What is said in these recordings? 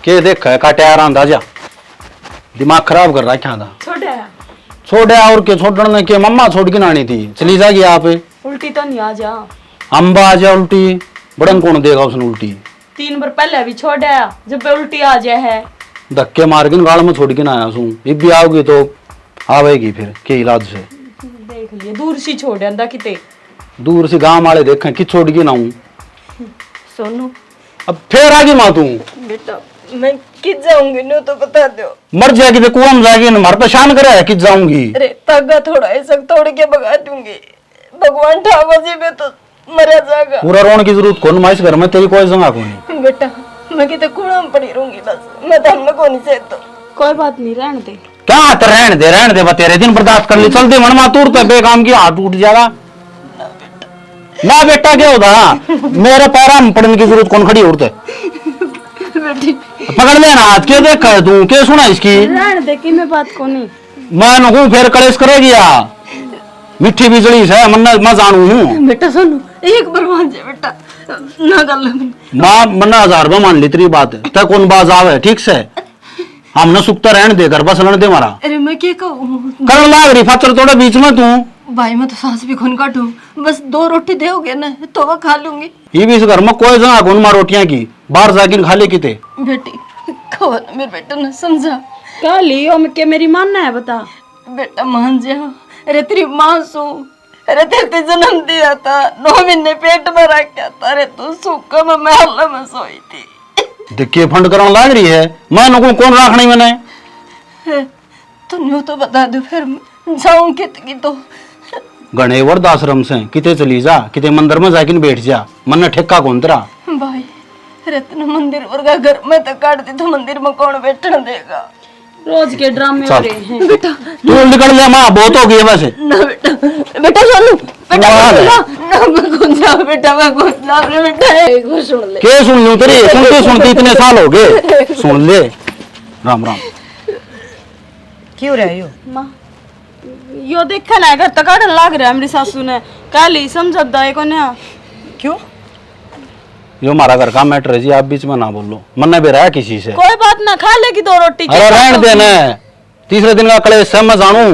के देख है काटे आराम जा दिमाग खराब कर रहा है क्या था छोड़े और के छोड़ने के मम्मा छोड़ के नानी थी चली जाएगी आप उल्टी तो नहीं आ जा अम्बा आ जा उल्टी बड़न कौन देगा उसने उल्टी 3 बार पहले भी छोड़ा जब पे उल्टी आ जाए है धक्के मार के गाड़ में छोड़ के ना आया सू अब भी आओगी तो आवेगी फिर के इलाज से देख लिए दूर सी छोड़ अंदा किते दूर से गांव वाले देखें कि छोड़ के ना हूं सोनू अब फिर आगे मां तू बेटा मैं किस जाऊंगी नो तो बता दो मर जाएगी तो कुआं में जाएगी ना मार परेशान करे कि जाऊंगी अरे तागा थोड़ा ऐसा तोड़ के भगा दूंगी भगवान ठावा जी में तो मरा जाएगा पूरा रोने की जरूरत कौन माइस घर में तेरी कोई जगह कौन बेटा मैं किते कूड़ा में पड़ी रहूंगी बस मैं तो हमने को नहीं से तो कोई बात नहीं रहने दे क्या हाथ रहने दे तेरे दिन बर्दाश्त कर ली चलते मन मा तूर तो बेकाम की हाथ टूट जाएगा ना बेटा क्या होता मेरे पैरा में पड़ने की जरूरत कौन खड़ी उड़ते पकड़ लेना हाथ के देख तू क्या सुना इसकी रहने दे कि मैं बात को नहीं मैं हूँ फिर कलेश करेगी या मिठी बिजली से मैं जानू हूँ बेटा सुनो एक बार मान जा बेटा ना कर माँ मन्ना 1000 रुपया मान ली तेरी बात तक कौन बाज आवे ठीक से हमने सुखता रहने दे घर बस रहने दे मारा अरे मैं क्या कहूँ कर लाग रही फचर थोड़ा बीच में तू भाई मैं तो सांस भी खून काटूं बस 2 रोटी दोगे ना तो वो खा लूंगी ये भी इस घर में कोई जगह कौन मार रोटियां की बाहर जाके खा ले किते बेटी खो मेरे बेटा ने समझा क्या लियो मैं के मेरी मानना है बता बेटा मान जा अरे तेरी माँ सू अरे तेरे जन्म दिया था 9 महीने पेट में रखा था अरे तू सूखा में महल में सोई थी देखिए फंड कराने लाग रही है मैं नको कौन रखनी मैंने तू न्यू तो बता दो फिर जाऊं कितनी तो गणे वृद्धाश्रम से किते चली जा किते मंदिर में जाके बैठ जा मन ठेका कौन तेरा भाई रत्न मंदिर वर्गा घर में तो काटती तो मंदिर में कौन बैठने देगा रोज के ड्रामे हो रहे हैं बेटा तू निकल जा माँ बहुत हो गई है वैसे ना बेटा बेटा सोनू बेटा ना मैं कौन जा बेटा मैं कौन जा रे बेटा एक बार सुन ले के सुन लूं तेरी सुनते इतने साल हो गए सुन ले राम राम क्यों रहे हो मां यो देखा ना घर तक काटन लाग रहा है मेरी सासू ने काली समझत दाए को ना क्यों यो हमारा घर का मैटर है जी आप बीच में ना बोलो मन ने बेरा किसी से कोई बात ना खा लेगी 2 रोटी अरे रहने दे ना तीसरे दिन का कलेश से मैं जानू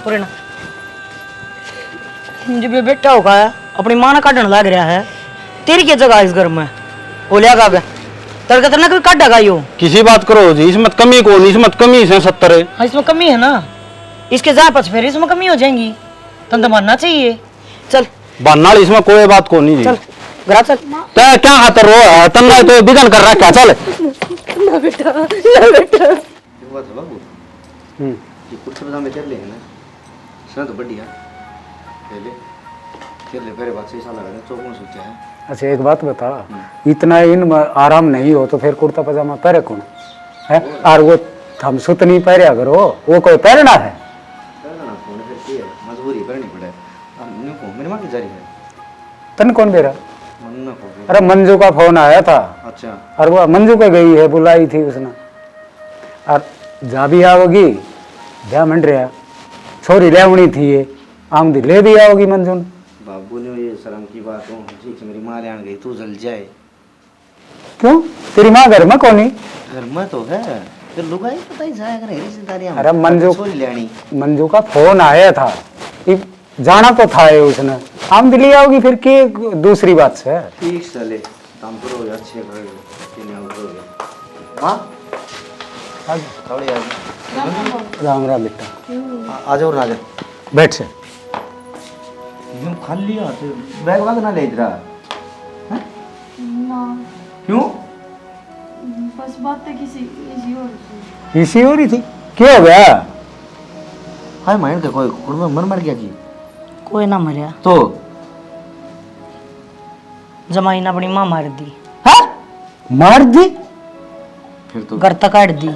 पूरे जब ये बेटा होगा अपनी मां ने काटन लाग रहा है तेरी क्या जगह इस घर में वो लिया गा तेरे का कोई काटेगा यो किसी बात करो जी इसमें कमी को नहीं इसमें कमी से 70 है हाँ इसमें कमी है ना इसके जा पच फिर इसमें कमी हो जाएंगी तन तो मानना चाहिए चल बनना इसमें कोई बात को नहीं चल घरा चल क्या क्या खातर रो तन्ना तो बिगन कर रहा क्या चल ना बेटा ना बेटा हुआ था बाबू ये कुर्सी पे चल लेंगे ना सुना तो बढ़िया ले मेरे बात से साल लगा चौक में सोचा है अच्छा एक बात बता इतना इन आराम नहीं हो तो फिर कुर्ता पजामा पहरे कौन है और वो हम सुत नहीं पहरे अगर वो कोई पहनना है फिर की है मजबूरी पहननी पड़े मेरी माँ की जारी है तन कौन बेरा मन को अरे मंजू का फोन आया था अच्छा और वो मंजू पे गई है बुलाई थी उसने और जा भी आओगी जा मंड रहा छोरी लेवनी थी ये आमदी ले भी आओगी मंजू ने बाबू ने ये शर्म की बात हो ठीक है मेरी माँ ले आन गई तू जल जाए क्यों तेरी माँ घर में कौन घर में तो है फिर लुगाई पता ही जाएगा नहीं रिश्तेदारियां अरे छोरी लेनी मंजू का फोन आया था जाना तो था ये उसने आम दिल्ली आओगी फिर के दूसरी बात से ठीक चले काम करो अच्छे करोगे हाँ थोड़ी राम राम बेटा आ जाओ राजा बैठ से यूं खाली हाथ बैग वैग ना ले रहा ना क्यों बस बातें किसी इसी हो रही थी क्या हो गया हाय माइंड का कोई कुड़वा मन मर गया की कोई ना मरिया तो जमाई ने अपनी मां मार दी मार दी फिर तो घर तक काट दी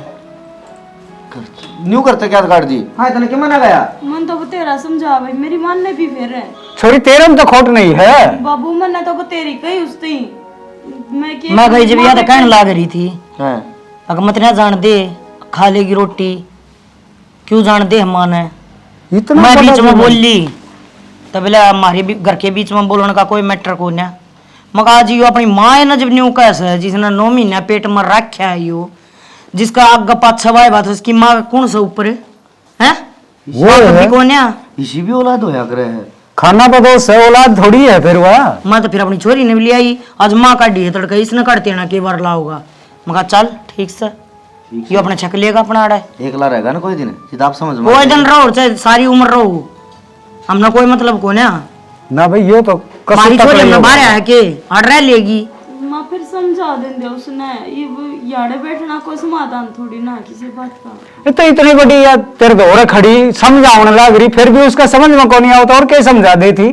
न्यू करते क्या काट दी हाँ तने क्यों मना गया मन तो तेरा समझा भाई मेरी मान ने भी फिर है छोरी तेरे में तो खोट नहीं है बाबू मन ने तो तेरी कही उसती मैं गई जब याद कहने लाग रही थी हैं अगर मत ना जान दे खा लेगी रोटी क्यों जान दे हम ने इतना मैं बड़ा बीच में जुल्म। बोल ली तब हमारे घर के बीच में बोलने का कोई मैटर को ना मगा जी अपनी माँ है ना जब न्यू कैसे है जिसने 9 महीना पेट में रखा है यो, जिसका आग पाछा वाई बात उसकी माँ का कौन सा ऊपर है वो है। कौन है इसी भी औलाद होया करे है। खाना तो दोस्त है, औलाद थोड़ी है फिर वह। मैं तो फिर अपनी छोरी ने भी ले आई, आज माँ काटी है तड़का इसने काटते ना के बार लाऊगा। मगा चल ठीक से यो अपने छक लेगा अपना आड़ा एकला रहेगा ना कोई दिन, सीधा आप समझ में कोई दिन रहो चाहे सारी उम्र रहो, हमने कोई मतलब कौन है। ना भाई यो तो हमारी छोरी हमने बाहर है के आड़ रह लेगी। माँ फिर समझा देंगे उसने, ये याड़े बैठना कोई समाधान थोड़ी ना किसी बात का। तो इतनी बड़ी यार तेरे दोरे खड़ी समझाने लग रही, फिर भी उसका समझ में कौन नहीं आता और क्या समझा देती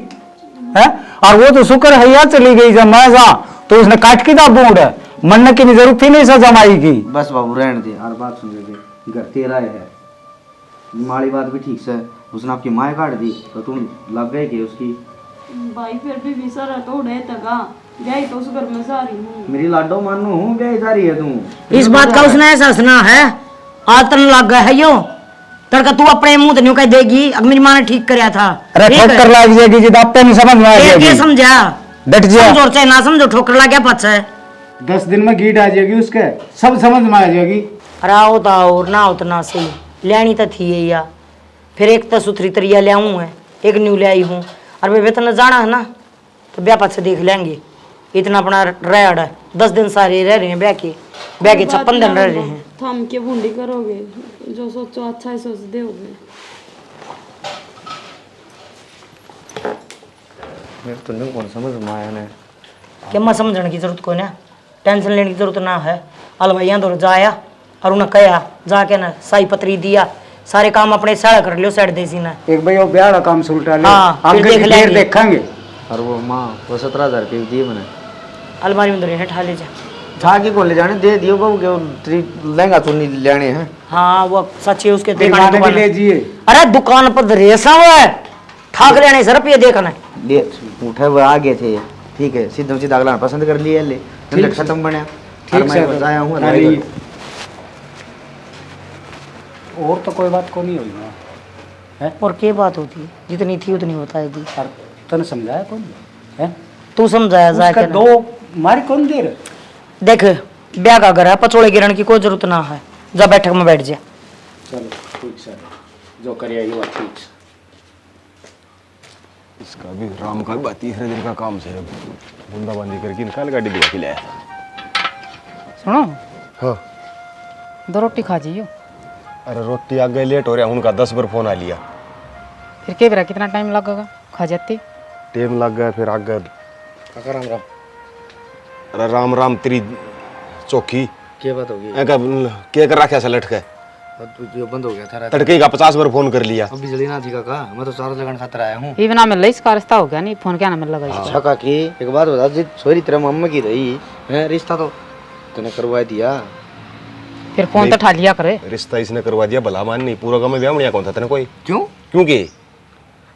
है। और वो तो शुक्र है यार चली गई, जब मैं जा तो उसने काट के दाबू उड़ा, मरने की भी जरूरत थी नहीं सजा माई की। बस बाबू रहने दे, हर बात सुन ले, घर तेरा है, माड़ी बात भी ठीक से उसने आपकी माँ काट दी तो तुम लग गए कि उसकी। भाई फिर भी विसरा तो उड़े तगा गई तो उस घर में जा रही हूँ। मेरी लाडो मानू हूँ, क्या जा रही है तू? इस बात का उसने ऐसा सुना है, आज तन लग गया है यो तड़का तू अपने मुंह नहीं कह देगी अब मेरी माँ ने ठीक कराया था। अरे ठोकर लग जाएगी जिद आपे नहीं समझ में आ जाएगी। समझा डट जा, समझो चाहे ना समझो ठोकर लग गया पछ है। 10 दिन में गीट आ जाएगी उसके, सब समझ में आ जाएगी। अरे आओ तो और ना उतना सही लेनी तो थी है या फिर एक तो सुथरी तरिया ले आऊँ है, एक न्यू ले आई हूँ और वे वेतन जाना है ना तो ब्याह पछ से देख लेंगे। इतना अपना रह 10 दिन सारे रह रहे हैं ब्याह के 56 दिन रह रहे हैं। थम के बूंदी करोगे, जो सोचो अच्छा ही सोच दोगे। मेरे तो नहीं कौन समझ में आया ने। क्या मैं समझने की जरूरत कोई ना, टेंशन लेने की जरूरत ना है। अलवैया दौर जाया और उन्हें कहा जाके ना साई पत्री दिया, सारे काम अपने साड़ा कर लियो साइड देसी ना। एक भाई वो ब्याह का काम सुलटा ले, हाँ, फिर आगे देख की लेंगे। देर देखेंगे। और वो माँ वो 17,000 रुपये दिए मैंने, अलमारी में दौरे ठा ले जा। झाकी को ले जाने दे दियो बाबू के तेरी लहंगा चुन्नी लेने हैं। हाँ वो सच है उसके दिखाने के दुकान। लिए जिए। अरे दुकान पर रेसा हुआ है ठाक लेने सर रुपये देखना है। ले उठे वो आ गए थे, ठीक है, सीधा सीधा अगला पसंद कर लिया, ले झंझट खत्म बने। ठीक से बताया हूँ खाली। और तो कोई बात को नहीं हुई ना है। और क्या बात होती है, जितनी थी उतनी बताएगी। और तने समझाया कौन है? तू समझाया उसका जाके ना। दो मारी कौन दे रहे? देख ब्याह का घर है, पचोड़े गिरने की कोई जरूरत ना है, जा बैठक में बैठ जा। चलो ठीक से जो करिए वो ठीक से। इसका भी राम का भी 30 दिन का काम से बूंदाबांदी करके निकाल गाड़ी दिवा के लाया। सुनो हाँ, 2 रोटी खा जाइयो। अरे रोटी आ गई लेट हो रहा, उनका 10 बार फोन आ लिया। फिर के बेरा कितना टाइम लगेगा खा जाते? टाइम लग गया, फिर आ गए। काका राम राम। अरे राम राम तेरी चौकी क्या बात होगी? क्या कर रखा लट के जो बंद हो गया था तड़के का 50 बार फोन कर लिया। अब बिजली ना थी काका, मैं तो चार्ज लगाने खातर आया हूँ। ये बिना मिल रही इसका रिश्ता हो गया नहीं, फोन क्या ना मिल लगा इसका। अच्छा काकी एक बात बता, जी छोरी तेरा मम्मा की रही है, रिश्ता तो तूने करवा दिया। फिर फोन तो ठा लिया करे। रिश्ता इसने करवा दिया, भला मान नहीं। पूरा गाँव में ब्याह कौन था तेने कोई? क्यों? क्योंकि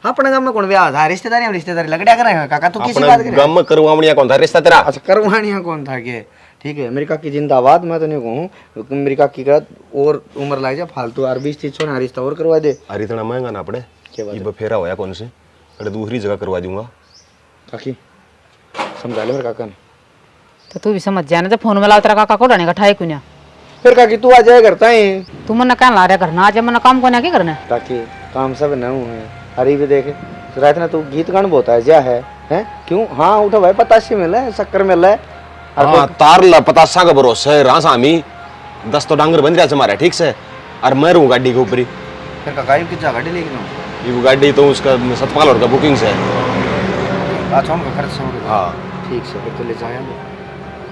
अपने गांव में कौन ब्याह था? रिश्तेदारी हम रिश्तेदारी लगड़ा कर रहे हैं काका, तू किसी बात अपने कर गाँव में करवावणिया कौन था? रिश्ता तेरा। अच्छा करवानिया कौन था के? ठीक है, मेरी काकी जिंदाबाद। मैं तो नहीं कहूँ मेरी काकी का और उम्र लग जाए फालतू, और 20-30 छोड़ा रिश्ता और करवा दे। अरे इतना महंगा ना पड़े, ये फेरा होया कौन से? अरे दूसरी जगह करवा दूंगा। काकी समझा ले मेरे काका ने। तो तू भी समझ जाना, जब फोन में लाओ तेरा काका को डाने का ठाए कुन्या। फिर काकी तू आ जाए करता है। तू मन क्या ला रहा करना, आज मन काम को क्या करना है? काकी काम सब न है, हरी भी देखे रात ना तू गीत गान बोता है जा है क्यों? हाँ उठो भाई, पताशी मिल है, शक्कर मिल है। हाँ तार ला पतासा का भरोसा है रास आमी 10 तो डांगर बंद रहा हमारा ठीक से, और मैं रहूँ गाड़ी के ऊपर ही। फिर काका ये कितना गाड़ी लेके जाऊँ? ये गाड़ी तो उसका 7 और का बुकिंग से है। अच्छा उनका खर्च हो गया। हाँ ठीक से फिर तो ले जाए।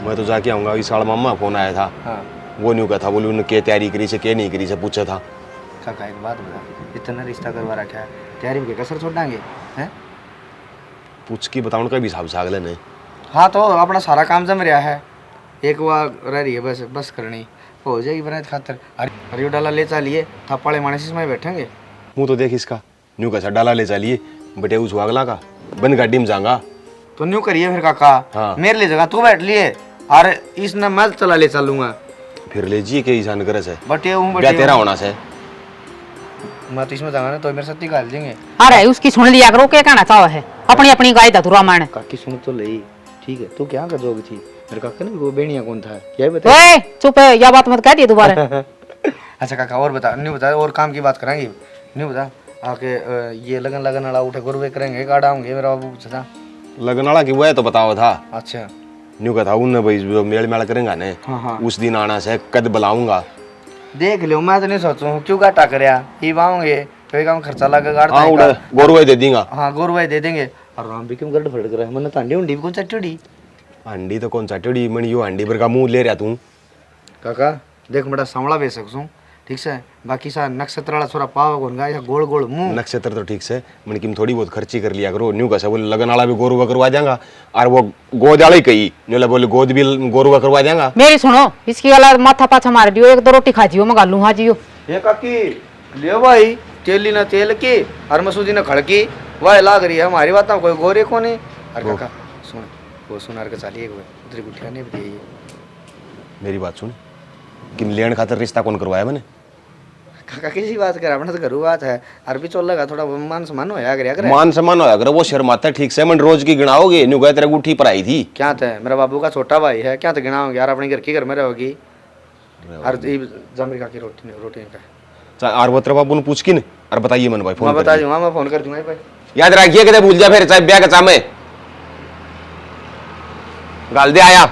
मैं तो जाके आऊँगा। इस साल मामा फोन आया था, हाँ वो नहीं कहा था, बोली उन्होंने क्या तैयारी करी से क्या नहीं करी से पूछा था। काका एक बात बता, इतना रिश्ता करवा रखा है, तैयारी में कसर छोड़ देंगे हैं? पूछ के बताऊँ का भी हिसाब से अगले नहीं। हाँ तो अपना सारा काम जम रहा है, एक वो रह रही है बस बस करनी हो जाएगी बनाए खातर। हरियो डाला ले चालिए थप्पाड़े मानस में बैठेंगे। मुँह तो देख इसका, न्यू कैसा डाला ले चलिए बेटे उस अगला का बंद गाड़ी में जाऊंगा तो न्यू करिए फिर काका। हाँ। मेरे लिए जगह तू बैठ लिए और इसने मैं चला ले चलूंगा। फिर ले जी के ईशान करे से बटे हूँ क्या तेरा होना से। मैं तो इसमें जाऊंगा ना तो मेरे साथ ही गाल देंगे। अरे उसकी सुन लिया करो, क्या कहना चाहो है, अपनी अपनी गाय था तू रामायण। काकी सुन तो लई ठीक है, तू क्या कर जोगी थी? मेरे काका ने वो बेड़िया कौन था यही बता। ओए चुप है, यह बात मत कह दिए दोबारा। अच्छा काका और बता, नहीं बता, और काम की बात करेंगे, नहीं बता आके ये लगन लगन वाला उठे गुरबे करेंगे, काटा होंगे मेरा बाबू पूछता। लगन वाला की वो है तो बताओ था। अच्छा न्यू कहा था उन भाई जो मेल मेल करेंगे ने, हाँ। उस दिन आना से कद बुलाऊंगा। देख लो, मैं तो नहीं सोचूं क्यों घाटा करया, ये वाओगे कोई काम खर्चा लगा गाड़ता हाँ उड़ा गोरुआ दे देंगा। हाँ गोरवाई दे देंगे। और राम भी क्यों गलत फड़क रहा है, मैंने तो अंडी उंडी भी कौन चटड़ी। अंडी तो कौन सा टेढ़ी मणी यो अंडी पर का मुंह ले रहा तू। काका देख बड़ा सांवला बेच सकूं, ठीक से, बाकी सा नक्षत्र वाला छोरा पाव कौन गा, गोल गोल मुंह। नक्षत्र तो ठीक से मन की थोड़ी बहुत खर्ची कर लिया करो। न्यू कैसे बोले लगन वाला भी गोरुआ करवा जाएगा, और वो गोद वाला ही कही न्यू बोले गोद भी गोरुआ करवा जाएगा। मेरी सुनो, इसकी वाला माथा पाछा मार दियो, एक दो रोटी खा जियो, मंगा लूँ। हाँ जियो ये काकी ले भाई, तेली ना तेल की और मसूदी ना खड़की, वह लाग रही है हमारी बात कोई गोरे को नहीं। अरे काका सुन, वो सुनार के चाली एक उधर गुठिया नहीं बताइए। मेरी बात सुन, कि लेन खातर रिश्ता कौन करवाया मैंने? काका किसी बात कर, अपना तो घरू बात है, अरबी चल लगा थोड़ा मान सम्मान होया करे। मान सम्मान होया करे, वो शर्माता है ठीक से। मन रोज की गिनाओगे, न्यू गए तेरे गुठी पर आई थी क्या था, मेरा बाबू का छोटा भाई है, क्या तो गिनाओगे यार, अपने घर की घर में रहोगी। और जमरी का की रोटी रोटी का और वो तेरे बाबू ने पूछ की न, और बताइए मन भाई मैं फोन बता दूंगा, मैं फोन कर दूंगा भाई। याद रखिए कदे भूल जा फिर चाहे ब्याह का चामे गाल दे आया।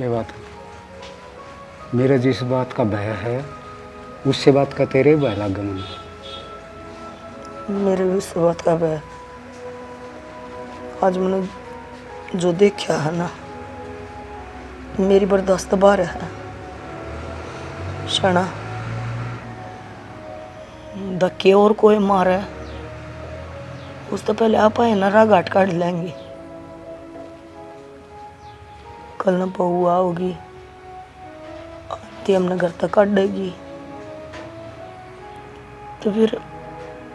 ये बात है, मेरे जिस बात का भय है उससे बात का तेरे भय लग मन। मेरे भी उस बात का भय, आज मैंने जो देखा है ना, मेरी बर्दाश्त बाहर है। शना धक्के और कोई मारे उस तो पहले आप आए ना, घाट काट लेंगे। कल न बहू आओगी, आती हमने घर तक काट देगी, तो फिर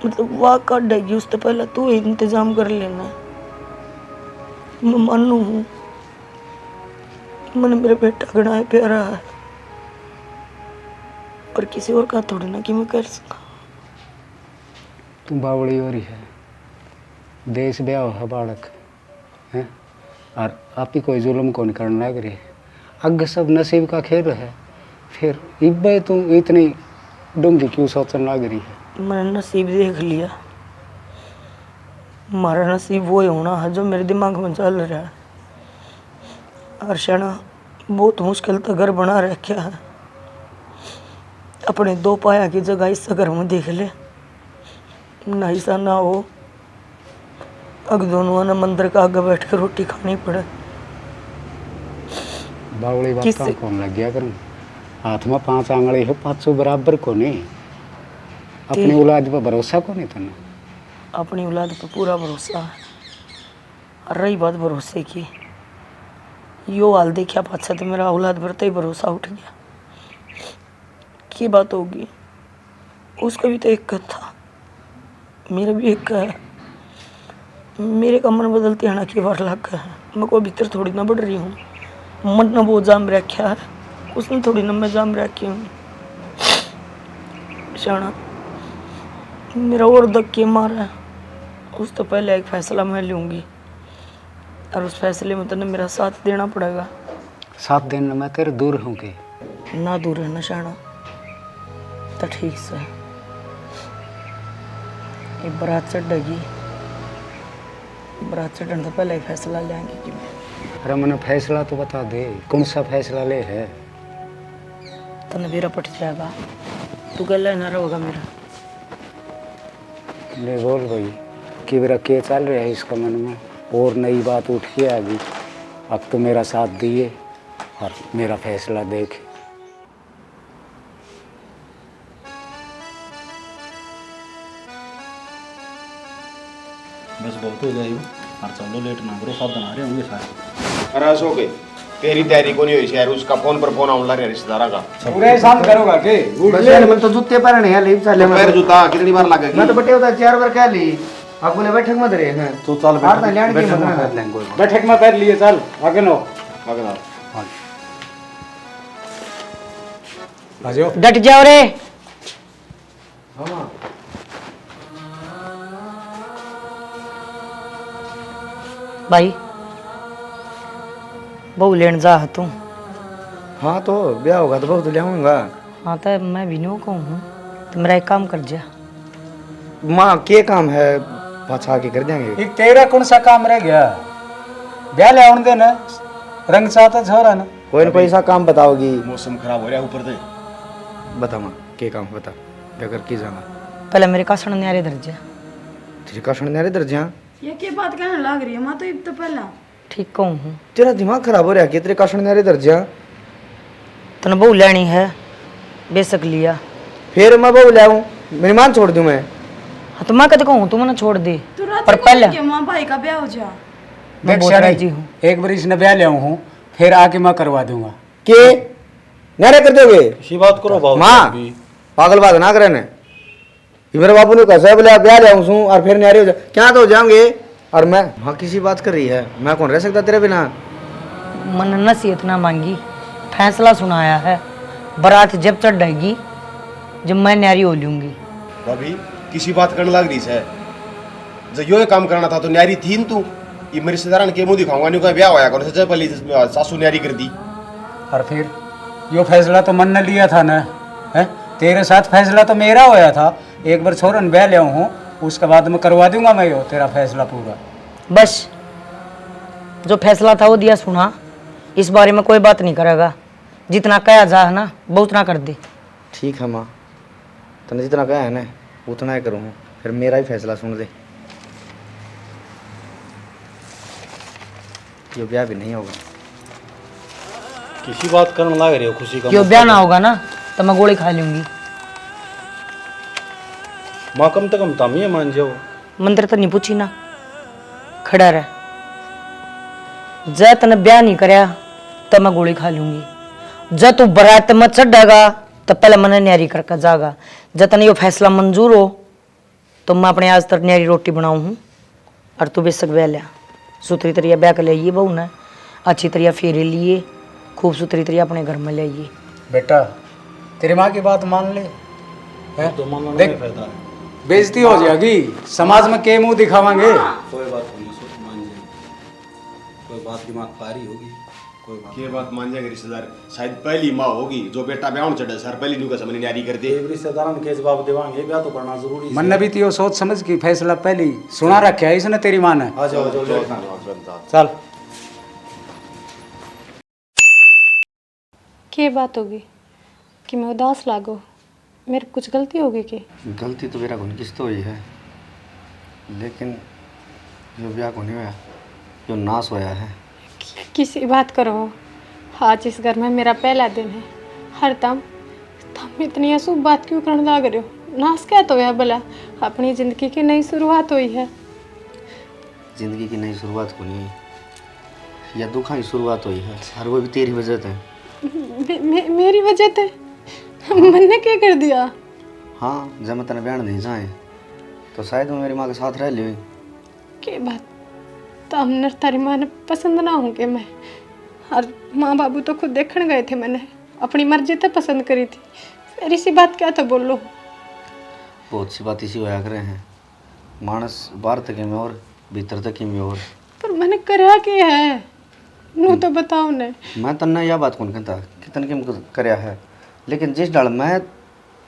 मतलब वाह काट देगी, उस तो पहले तू इंतजाम कर लेना। मैं मानू हूँ, मैंने मेरा बेटा गणा है, प्यारा है, पर किसी और का थोड़ी ना कि मैं कर सका। तू बावड़ी हो रही है, देश ब्याह है बालक है, और आप ही कोई जुल्म कौन करने लग रही है। अग सब नसीब का खेल है, फिर इब्बे तू इतनी डूंगी क्यों सोचने लग रही है? मैंने नसीब देख लिया, हमारा नसीब वो ही होना है जो मेरे दिमाग में चल रहा है। अर्शना बहुत मुश्किल तक घर बना रखा है, अपने दो पाया की जगह इस घर में देख ले, ना ऐसा ना हो अग दोनों ने मंदिर का आगे बैठ कर रोटी खानी पड़े। बावड़ी बात कौन लग गया करूँ, हाथ में 5 आंगली हो, 500 बराबर को नहीं। अपनी औलाद पर भरोसा को नहीं तना? अपनी औलाद पर पूरा भरोसा है। और रही बात भरोसे की, यो हाल देखा पाछा तो मेरा औलाद पर तो ही भरोसा उठ गया। की बात होगी, उसका भी तो एक कद था, मेरा भी एक है। मेरे का मन बदलते आना की बार लग है, मैं कोई भीतर थोड़ी ना बढ़ रही हूँ, मन ने वो जाम रखा है, उसने थोड़ी ना मैं जाम रखी हूँ। शाना मेरा और धक्के मारा है, उस तो पहले एक फैसला मैं लूँगी, और उस फैसले में तुमने मेरा साथ देना पड़ेगा। साथ देने में तेरे दूर होंगे ना दूर है ना शाना, तो ठीक से एक बारात चढ़ेगी, बारात चढ़ने से पहले एक फैसला लेंगे कि अरे मैंने फैसला तो बता दे, कौन सा फैसला ले है? तने मेरा पट जाएगा, तू गल ना रहोगा मेरा। ले बोल भाई कि मेरा क्या चल रहा है इसका मन में, और नई बात उठ के आ गई। अब तो मेरा साथ दिए और मेरा फैसला देख। बस बहुत हो जाएगी, और चलो लेट ना करो, सब बना रहे होंगे सारे। अरे सो के तेरी तैयारी को नहीं हुई यार, उसका फोन पर फोन आउन ला रहा रिश्तेदारा का। पूरे शांत करोगा के बस यार मैं तो जूते पहनने हैं, लीव चले पैर जूता कितनी बार लगेगी? मैं तो बटे होता 4 बार कह ली, आप बोले बैठक मत रहे हैं तो चल बैठक में कर लिए, चल आगे नो आगे ना आ जाओ। डट जाओ रे। भाई बहू लेन जा तू। हाँ तो ब्याह होगा तो बहुत ले आऊंगा। हाँ तो मैं भी नहीं कहूँ तो मेरा एक काम कर जा। माँ के काम है पाछा के कर देंगे। एक तेरा कौन सा काम रह गया? ब्याह ले आने देना, रंग चाहता छोरा ना। कोई ना कोई सा काम बताओगी। मौसम खराब हो रहा है ऊपर से। बता माँ के काम बता, क्या कर की जाना। पहले मेरे कासण न्यारे दर्जा। तेरे का सुनने दर्जियाँ ये क्या बात कहने लग रही है माँ? तो अब तो पहला ठीक कहूँ हूँ। तेरा दिमाग खराब हो रहा है क्या? तेरे का सुनने दर्जियाँ तने बहू लेनी है बेशक लिया। फिर मैं बहू ले आऊँ, मेरी मान छोड़ दूँ मैं? हाँ तो मैं कद कहूँ तू मना छोड़ दे। तू रात पर पहले के माँ भाई का ब्याह हो जा। मैं बहुत राजी हूँ। एक बार इसने ब्याह ले आऊं हूँ, फिर आके मैं करवा दूंगा। के न्यारे कर दोगे? इसी बात करो बाबू। माँ पागल बात ना करे न। मेरे बाबू ने कहा बोले ब्याह ले आऊँ और फिर न्यारे हो जा, क्या तो हो जाएंगे। और मैं माँ किसी बात कर रही है, मैं कौन रह सकता तेरे बिना। मन नसीहत ना मांगी, फैसला सुनाया है। बारात जब चढ़ेगी जब मैं न्यारी हो लूंगी। भाभी किसी बात करने लग रही है। जब यो काम करना था तो न्यारी थी न तू। ये मेरे रिश्तेदार के मुंह दिखाऊंगा नहीं कोई ब्याह होया करो सबसे पहले सासू न्यारी कर दी। और फिर यो फैसला तो मन ने लिया था ना, है? तेरे साथ फैसला तो मेरा होया था। एक बार छोरन ब्याह ले आऊं हूँ, उसके बाद में करवा दूंगा मैं यो तेरा फैसला पूरा। बस जो फैसला था वो दिया सुना, इस बारे में कोई बात नहीं करेगा। जितना कहा जा है ना वो उतना कर दे। ठीक है माँ, तने जितना कहा है ना उतना ही करूँ, फिर मेरा ही फैसला सुन दे। ये ब्याह भी नहीं होगा। किसी बात करने लग रही हो खुशी का? क्यों ब्याह ना होगा ना तो मैं गोली खा लूंगी। माँ कम से कम तुम ये मान जाओ। मंत्र तो नहीं पूछी ना, खड़ा रह। जब तने ब्याह नहीं करया तो मैं गोली खा लूंगी। जब तू बारात में चढ़ेगा तो पहले मैंने न्यारी करके जागा। जब तने यो फैसला मंजूर हो तो मैं अपने आज तक न्यारी रोटी बनाऊँ हूँ और तू बेशक ब्याह लिया। सुथरी तरिया ब्याह कर लाइए बहू ने, अच्छी तरिया फेरे लिए, खूब सुथरी तरिया अपने घर में लाइए। बेटा तेरी माँ की बात मान ले, है? तो मानना देख, नहीं फायदा। बेइज्जती हो जाएगी, समाज में के मुंह दिखावांगे। कोई बात नहीं मान जाएंगे, कोई बात दिमाग पारी होगी, कोई बात ये बात मान जाएंगे रिश्तेदार। शायद पहली माँ होगी जो बेटा ब्याह चढ़े सर पहली न्यू का समझ न्यारी कर दे। रिश्तेदार के जवाब देवांगे, ब्याह तो करना जरूरी है। मन ने भी तो सोच समझ की फैसला पहले ही सुना रखा है इसने तेरी माँ ने। आ जाओ चल क्या बात होगी कि मैं उदास लागो? मेरे कुछ गलती होगी कि? गलती तो मेरा कौन किस तो हुई है, लेकिन जो ब्याह को नहीं हुआ जो नाश होया है। किसी बात करो, आज इस घर में मेरा पहला दिन है। हर तम इतनी अशुभ बात क्यों करने लग रहे हो? नाश क्या तो है भला? अपनी जिंदगी की नई शुरुआत हुई है। जिंदगी की नई शुरुआत को नहीं या दुखा की शुरुआत हुई है, और वो भी तेरी वजह से। मेरी वजह से? मैंने क्या कर दिया? हाँ, जब मैं तेने बयान नहीं जाए तो शायद मैं मेरी माँ के साथ रह ली। क्या बात? तो हमने तारी माँ ने पसंद ना होंगे मैं, और माँ बाबू तो खुद देखने गए थे। मैंने अपनी मर्जी से पसंद करी थी, फिर इसी बात क्या तो बोलो। बहुत सी बात इसी होया करे हैं, मानस बाहर तक में और भीतर तक में और। पर मैंने करा क्या है नू तो बताओ ने। मैं तन्ना यह बात कौन कहता कि तन के करया है, लेकिन जिस डाल मैं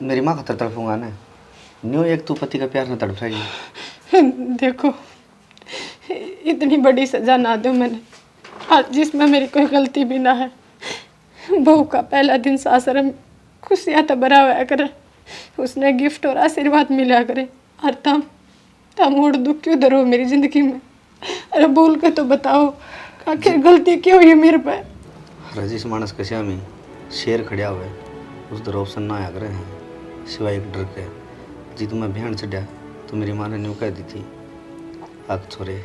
मेरी माँ खतर तड़पूंगा ना न्यू एक तू पति का प्यार न तड़पेगी। देखो इतनी बड़ी सजा ना दो मैंने, आज जिसमें मेरी कोई गलती भी ना है। बहू का पहला दिन सासर में खुशियाँ तो भरा हुआ करे, उसने गिफ्ट और आशीर्वाद मिला करे, और तम और दुख क्यों धरो मेरी जिंदगी में? अरे बोल के तो बताओ आखिर गलती क्यों हुई मेरे पे? रजिश मानस कश्या में शेर खड़ा हुआ है, उस दर ऑप्शन ना आया करे हैं सिवाय एक डर के। जी तुम्हें बहन चढ़ा तो मेरी माँ ने न्यू कह दी थी, आग छोरे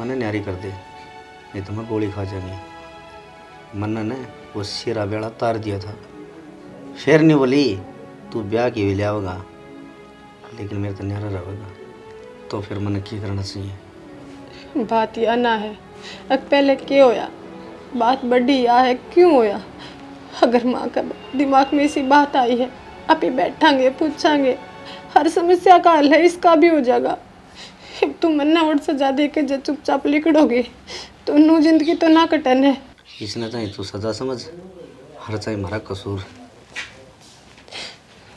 मैंने न्यारी कर दे नहीं तो मैं गोली खा जाएंगी। मन्ना ने वो शेरा बेड़ा तार दिया था। शेर ने बोली तू ब्याह की भी लियाओगा लेकिन मेरे तो न्यारा रहेगा। तो फिर मैंने क्या करना चाहिए? बात यह ना है अब पहले क्या होया, बात बड़ी या है क्यों होया। अगर माँ का दिमाग में ऐसी बात आई है, आप ही बैठांगे पूछांगे, हर समस्या का हल है इसका भी हो जाएगा। तुम मन्ना और सजा दे के जो चुपचाप लिकड़ोगे तो नू जिंदगी तो ना कटन है। इसने चाहे तू सजा समझ, हर चाहे हमारा कसूर।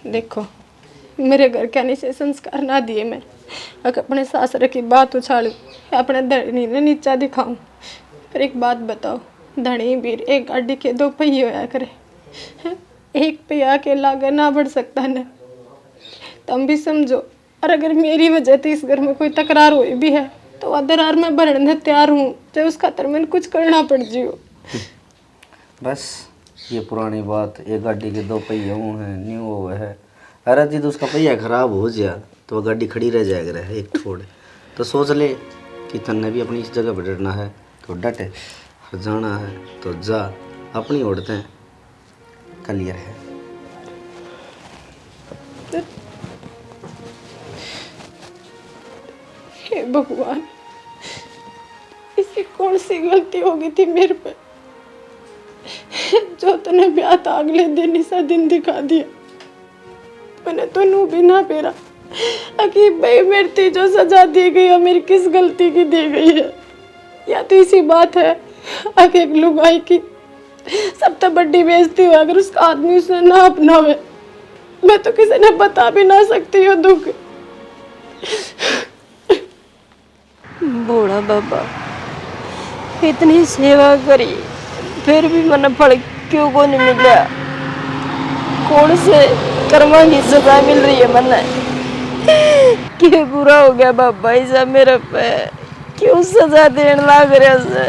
देखो मेरे घर के आने से संस्कार ना दिए मैं, अगर अपने सासरे की बात उछालूं या अपने धनी ने नीचा दिखाऊं। पर एक बात बताओ, धनी वीर एक गाड़ी के दो पहिए होया करे, एक पहिया के लागे ना बढ़ सकता न, तुम भी समझो। और अगर मेरी वजह से इस घर में कोई तकरार हुई भी है तो वह दरार में भरने तैयार हूँ, चाहे उस खातर मैंने कुछ करना पड़ जियो। बस ये पुरानी बात, एक गाड़ी के दो पहिए हैं न्यू वो है। अरे जी तो उसका पहिया खराब हो जाए तो वह गाड़ी खड़ी रह जाएगा एक छोड़। तो सोच ले कि तन्ने भी अपनी इस जगह पर डरना है तो डटे, और जाना है तो जा, अपनी उड़ते क्लियर है। हे भगवान, इसी कौन सी गलती हो गई थी मेरे पे जो तूने ब्याह था अगले दिन ही सा दिन दिखा दिया। मैंने तो नू भी ना पेरा अकीब भाई मेरी थी जो सजा दी गई और मेरी किस गलती की दी गई है। या तो इसी बात है आगे एक लुगाई की सब तो बड़ी बेइज्जती हुआ अगर उसका आदमी उसे ना अपनावे। मैं तो किसी ने बता भी ना सकती हूँ दुख। बूढ़ा बाबा इतनी सेवा करी फिर भी मन फल क्यों को नहीं मिला? कौन से कर्मा की सजा मिल रही है मन? क्यों बुरा हो गया बाबा ऐसा मेरे पे? क्यों सजा देने लग रहा से?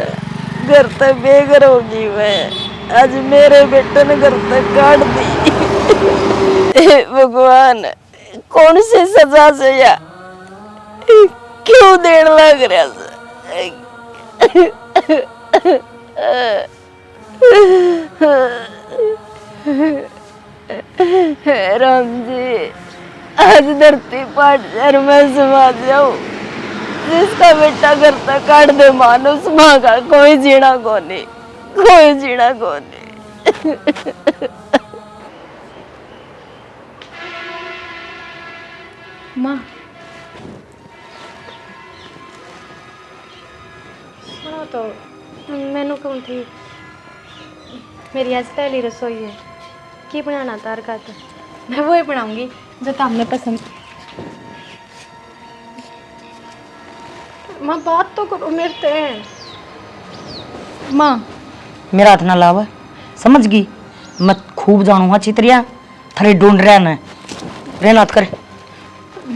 घर तक बेघर होगी मैं, आज मेरे बेटे ने घर तक काट दी। भगवान कौन सी सजा से या क्यों देने लग रहा से? राम जी आज धरती पाट जर मैं समा जाऊं, जिसका बेटा घर तक काट दे मानुस माँ का कोई जीना को नहीं, कोई जीना को नहीं। माँ सुनो तो मैनू कौन थी मेरी आज पहली रसोई है की बनाना तार का तो मैं वो ही बनाऊंगी जो तुमने पसंद। माँ बात तो करो मेरे से। माँ मेरा हाथ ना लावा, समझ गई? मैं खूब जानू हाँ चित्रिया थरे ढूंढ रहा न रहना कर।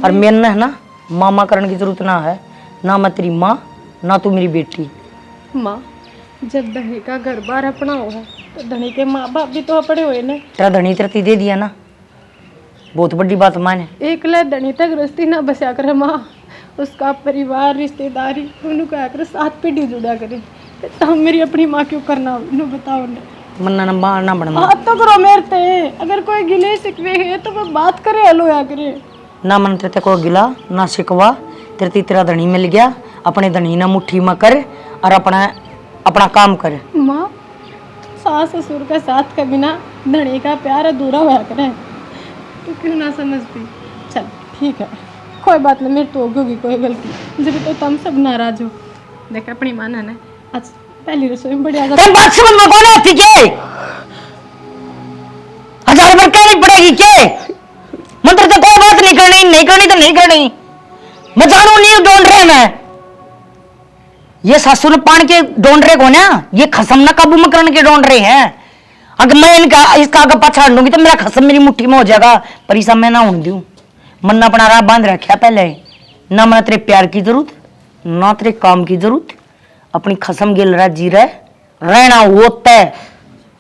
और मेरे ने है ना मामा करने की जरूरत ना है, ना मैं तेरी माँ ना तू मेरी बेटी। माँ जब धनी का घर बार अपना हो है तो धनी के माँ बाप भी तो अपने हुए ना। तेरा धनी तरती दे दिया ना, बहुत बड़ी बात माने। एक ले धनी तक गृहस्थी ना बसा करे माँ, उसका परिवार रिश्तेदारी उन्होंने आकर 7 पीढ़ी जुड़ा करे तो मेरी अपनी माँ क्यों करना? उन्होंने बताओ ना। मन्ना ना बाहर ना बढ़ना। बात तो करो मेरे से, अगर कोई गिले शिकवे है तो मैं बात करे हलो या करे ना। मन तेरे को गिला ना शिकवा, तेरा धनी मिल गया, अपने धनी ना मुट्ठी में कर और अपना काम कर। माँ सास ससुर का साथ के बिना धनी का प्यार अधूरा हुआ करे, तो क्यों ना समझती? चल ठीक है कोई बात नहीं, मेरे तो होगी कोई गलती जब तो तुम सब नाराज हो। देख अपनी माँ ने आज पहली रसोई में बढ़िया बात समझ में कौन आती के 1000 बार कहनी पड़ेगी के? मंत्र तो कोई बात नहीं करनी, नहीं करनी तो नहीं करनी। मैं जानू नहीं ढूंढ रहे मैं ये सासू ने पान के ढूंढ रहे को ना, ये खसम ना काबू में करने के ढूंढ रहे हैं। अगर मैं इसका आगे पाछा दूंगी तो मेरा खसम मेरी मुट्ठी में हो जाएगा, पर इसा मैं ना होने दूं। मन अपना राह बांध रखा पहले, ना मैं तेरे प्यार की जरूरत ना तेरे काम की जरूरत। अपनी खसम गिल रहा जी रहा रहना वो तय,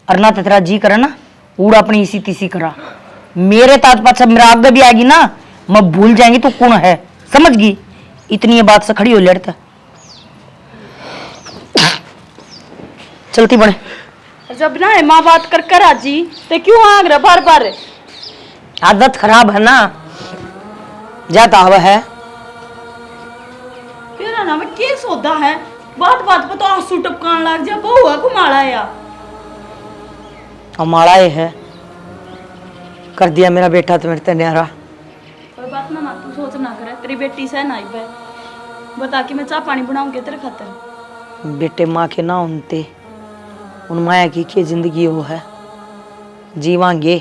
और ना तेरा जी करे ना उड़ अपनी इसी तीसी करा। मेरे तात पाछा मेरा आगे भी आएगी ना, मैं भूल जाएंगी तो कौन है, समझ गई? इतनी ये बात से खड़ी हो लड़ता चलती बड़े। जब ना है माँ बात कर कर आजी तो क्यों आग रहा बार बार? आदत खराब है ना, जाता हवा है। तेरा नाम क्या सौदा है? बात बात पर तो आंसू टपकान लग जा, बहुआ को मारा या हमारा ये है कर दिया मेरा बेटा तो मेरे न्यारा। कोई बात ना तू सोच ना करे, तेरी बेटी से ना बे बता कि मैं चाय पानी बनाऊंगी तेरे खातर। बेटे माँ के ना उनते उन माया की क्या जिंदगी वो है, जीवांगे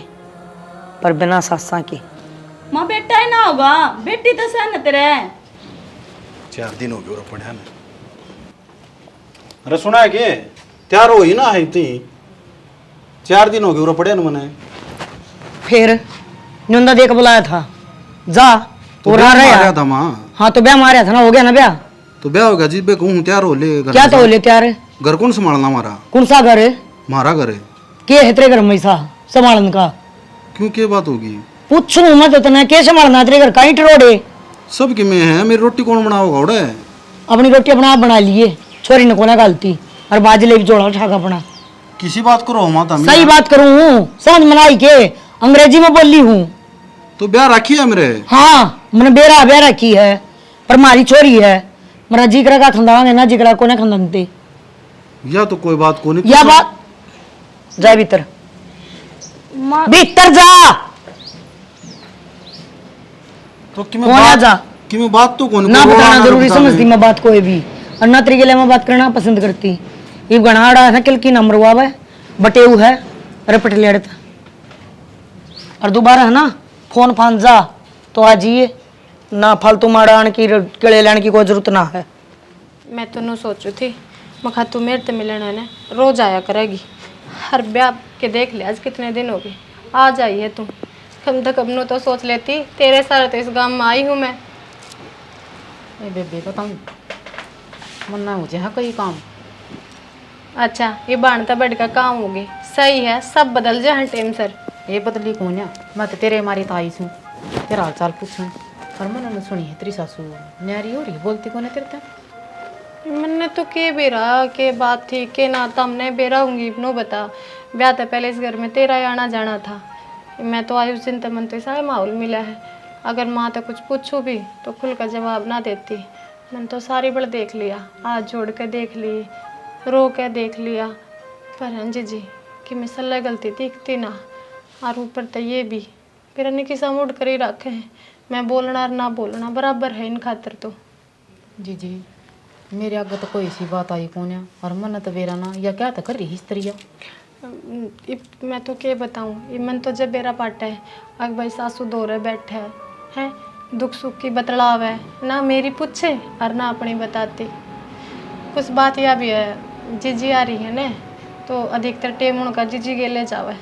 पर बिना सासा के। माँ बेटा ही ना होगा, बेटी तो सहन तेरे। 4 दिन हो गए और पढ़ा ना। अरे सुना है के तैयार हो ही ना है ती 4 दिन हो गए और पढ़े न मने। फिर नुंदा देख बुलाया था, जा तो और ब्याह आ रहा मारा था माँ। हाँ तो ब्याह मारा था ना, हो गया ना ब्याह। तो ब्याह हो गया जी, बे कहूँ तैयार हो ले घर क्या में तो जा। हो ले त्यार है? घर कौन संभालना हमारा? कौन सा घर है? हमारा घर है। के है तेरे घर में सा संभालन का? क्यों क्या बात होगी? पूछू मत उतना, के संभालना तेरे घर? कहीं टरोड़े सब कि मैं है, मेरी रोटी कौन बनाओगा उड़े? अपनी रोटी अपना आप बना लिए, छोरी ने कोना गालती और बाजले भी जोड़ा उठा अपना। किसी बात करो माता। सही बात करूं हूँ, समझ मनाई के अंग्रेजी में बोली हूँ। तो ब्याह रखी है मेरे? हाँ मैंने बेरा ब्याह रखी है, पर मारी छोरी है। मेरा जिगरा का खंदावांगे ना, जिगरा को ना खंदनते। या तो कोई बात को नहीं। या बात जा भीतर, भीतर जा। तो कि कौन आ जा? कि मैं बात तो कौन ना बताना जरूरी समझती मैं बात कोई भी, और ना तरीके लिए मैं बात करना पसंद करती। ये गणाड़ा है किल की नंबर हुआ है बटेऊ है रपट लेड़ता। और दोबारा है ना फोन फान जा तो आ जाइए, ना फालतू माड़ान की किले लेने की कोई जरूरत ना है। मैं तो नहीं सोचू थी, मखा तू मेरे से मिलने है ना रोज आया करेगी। हर ब्याह के देख ले आज कितने दिन हो गए, आ जाइए तू। कम तक अपनों तो सोच लेती, तेरे सारे तो इस गांव में आई हूँ मैं। बेबे बताऊँ मन्ना मुझे हाँ कोई काम। अच्छा ये बाणता बड़ का काम हो गई, सही है सब बदल जाए टेम सर। ये बदली कौन है? मैं तो तेरे मारी तो आई हूँ, तेरा हाल चाल पूछूं। और मैंने सुनी है तेरी सासू न्यारी हो रही, बोलती कौन है तेरे तक? मैंने तो के बेरा के बात थी के ना तमने बेरा हूँगी नो बता। ब्याह तो पहले इस घर में तेरा ही आना जाना था, मैं तो आई उस दिन तमन तो ऐसा माहौल मिला है। अगर माँ तो कुछ पूछूँ भी तो खुल का जवाब ना देती। मैंने तो सारी बड़ देख लिया, हाथ जोड़ के देख ली, रो के देख लिया, पर अंजी जी कि मैं सल्ला गलती दिखती ना। और ऊपर तो ये भी फिर ने किसा मुड़ कर ही रखे हैं, मैं बोलना और ना बोलना बराबर है इन खातर। तो जी मेरे आगे तो कोई ऐसी बात आई कौन है, और मन तो बेरा ना या क्या तो कर रही हिस्ट्रिया। मैं तो क्या बताऊँ, ये मन तो जब बेरा पाटा है। अग भाई सासू दो रहे बैठे हैं, दुख सुख की बतलाव है ना, मेरी पूछे और ना अपनी बताती। कुछ बात यह भी है जीजी आ रही है ने, तो अधिकतर टेम उनका जीजी के ले जावे।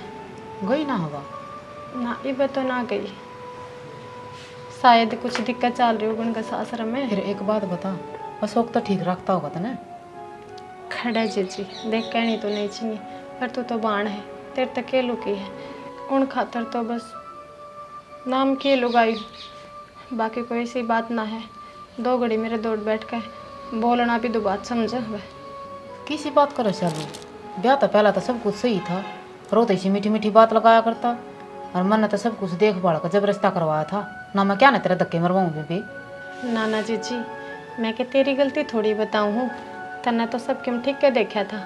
गई ना हवा ना ये तो ना गई, शायद कुछ दिक्कत चल रही होगी उनका सासर में। फिर एक बात बता, अशोक तो ठीक रखता होगा था ना? खड़ा जीजी देख कहनी तो नहीं चाहिए, पर तू तो बाण है, तेरे तक के लुकी है। उन खातर तो बस नाम की लुगाई, बाकी कोई ऐसी बात ना है। 2 घड़ी मेरे दौड़ बैठ के बोलना भी 2 बात समझे हुए। किसी बात करो चलो, ब्याह तो पहला तो सब कुछ सही था, रो तो ऐसी मीठी मीठी बात लगाया करता, और मन ने तो सब कुछ देखभाल का जब रिश्ता करवाया था ना। मैं क्या ना तेरा धक्के मरवाऊँ बेबी? नाना जीजी मैं कि तेरी गलती थोड़ी बताऊँ हूँ, तन्ने तो सब किम ठीक के देखा था।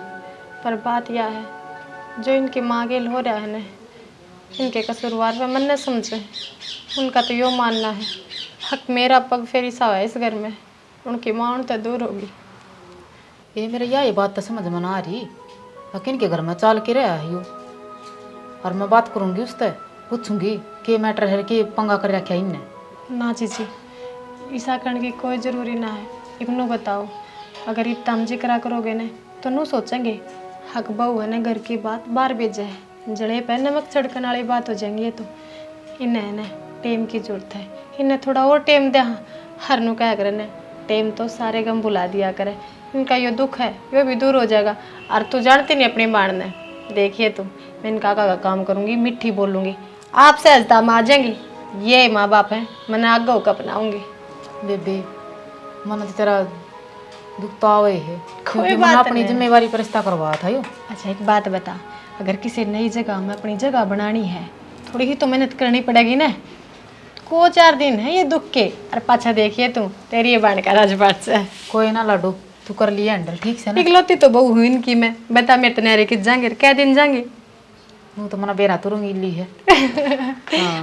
पर बात यह है जो इनकी माँ गेल हो रहा है न, इनके कसूरवार व मन न समझे। उनका तो यो मानना है हक मेरा पग फेरी सा है इस घर में, उनकी माँ उन तो दूर होगी। ये मेरे ये बात तो समझ में ना आ रही, किन के घर में चाल के रहा है यो। और मैं बात करूँगी उससे, पूछूंगी कि मैटर है कि पंगा कर रखा इनने। ना जीजी ईसा करने की कोई ज़रूरी ना है। इबनू बताओ अगर इतना हम जिक्रा करोगे न तो नू सोचेंगे हक बहू है न घर की बात बाहर भेजे है, जड़े पे नमक छिड़कने वाली बात हो जाएंगी। ये तो इन्हें न टेम की जरूरत है, इन्हें थोड़ा और टेम दे। हाँ हर नू क्या करे न टेम तो सारे गम बुला दिया करे, इनका यो दुख है यो भी दूर हो जाएगा। और तू जानती नहीं अपनी माण ने, देखिए तू मैं इनका का काम करूँगी, मिट्टी बोलूँगी, आपसे हजदाम आ जाएंगी। ये माँ बाप हैं, मैंने आगे होकर अपनाऊँगी। बेबे मन तो तेरा दुख तो आवे है, क्योंकि बात मैंने अपनी नहीं। जिम्मेवारी पर रिश्ता करवाया था यो। अच्छा एक बात बता, अगर किसी नई जगह में अपनी जगह बनानी है थोड़ी ही तो मेहनत करनी पड़ेगी ना। को 4 दिन है ये दुख के, और पाछा देखिए तू तेरी ये बाण का राजपाट से। कोई ना लाडू तू कर लिया हैंडल ठीक से ना। इकलौती तो बहू हुई इनकी, मैं बता मेरे तनारे किस जाएंगे क्या दिन जाएंगे। वो तो मना बेरा तुरूंगी ली है।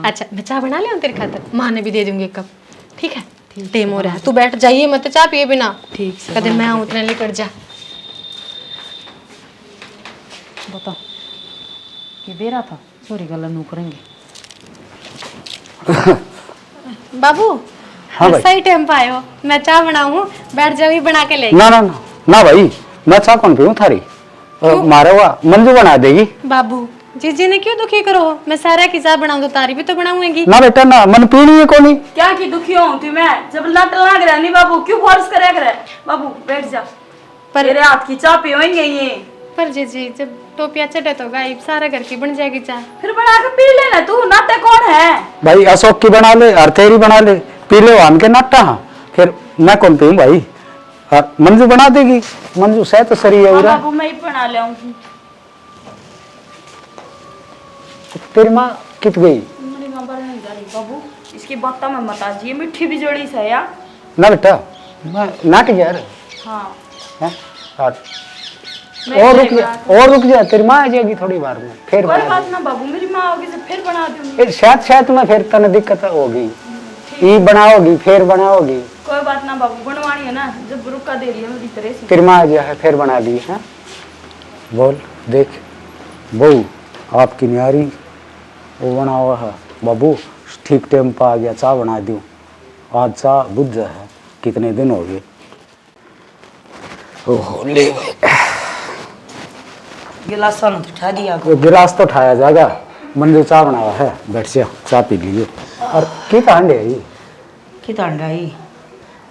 अच्छा मैं चाय बना लिया तेरे खातर, माँ ने भी दे दूंगी 1 कप, ठीक है। टेम हो रहा है, तू बैठ जाइए मत चाय पिए बिना। ठीक से कदे मैं उतने लेकर जा। बता कि बेरा था चोरी गला नू करेंगे। बाबू हाँ भाई। सही टाइम पे आए हो, मैं चाय बनाऊं, बैठ जाओ, ही बना के ले। ना ना ना ना भाई, मैं चाह कौन पीऊँ थारी, मारे हुआ मंजू बना देगी। बाबू जीजी ने क्यों दुखी करो, मैं सारा की चाय बनाऊं तो तारी भी तो बनाऊंगी। ना बेटा ना, मन पीनी है कोनी। क्या की दुखी हूँ थी मैं, जब लट लाग रहा नहीं बाबू, क्यों फोर्स करे करे। बाबू बैठ जा, पर तेरे हाथ की चाय पियोएंगे ये। पर जीजी जब टोपिया चटे तो गायब सारा घर की बन जाएगी चाय। फिर बना के पी लेना, तू नाटे कौन है। भाई अशोक की बना ले और तेरी बना ले, पी ले वान के नाटा। हाँ फिर मैं कौन पीऊँ भाई, और मंजू बना देगी। मंजू सह तो सरी है उरा। बाबू मैं ही बना ले आऊंगी। तेरी माँ कित गई? मेरी मां बाहर नहीं जा रही बाबू, इसकी बात में मत आजिए, मिठी भी जोड़ी से यार। ना बेटा मैं नाट गया रे। हाँ हैं? और मैं और तेरे रुक जा, बना- और रुक जा, तेरी माँ आ जाएगी थोड़ी बार में फिर कोई बना बात ना बाबू, मेरी माँ होगी तो फिर बना दूंगी। दे। शायद में फिर तने दिक्कत होगी, ई बनाओगी फिर बनाओगी। कोई बात ना बाबू, बनवानी है ना, जब रुका दे रही है मेरी तरह से। तेरी माँ आ गया है फिर बना दी है। बोल देख बहू आपकी न्यारी वो बना हुआ है बाबू, ठीक टाइम पर आ गया, चाय बना दूँ। आज चाय बुझ है, कितने दिन हो गए। ओहो ले भाई, गिलास तो उठा दिया। वो गिलास तो उठाया जाएगा, मंजू चाय बना हुआ है, बैठ जा चाय पी लीजिए। और की तांडे है ये? कि तांडाई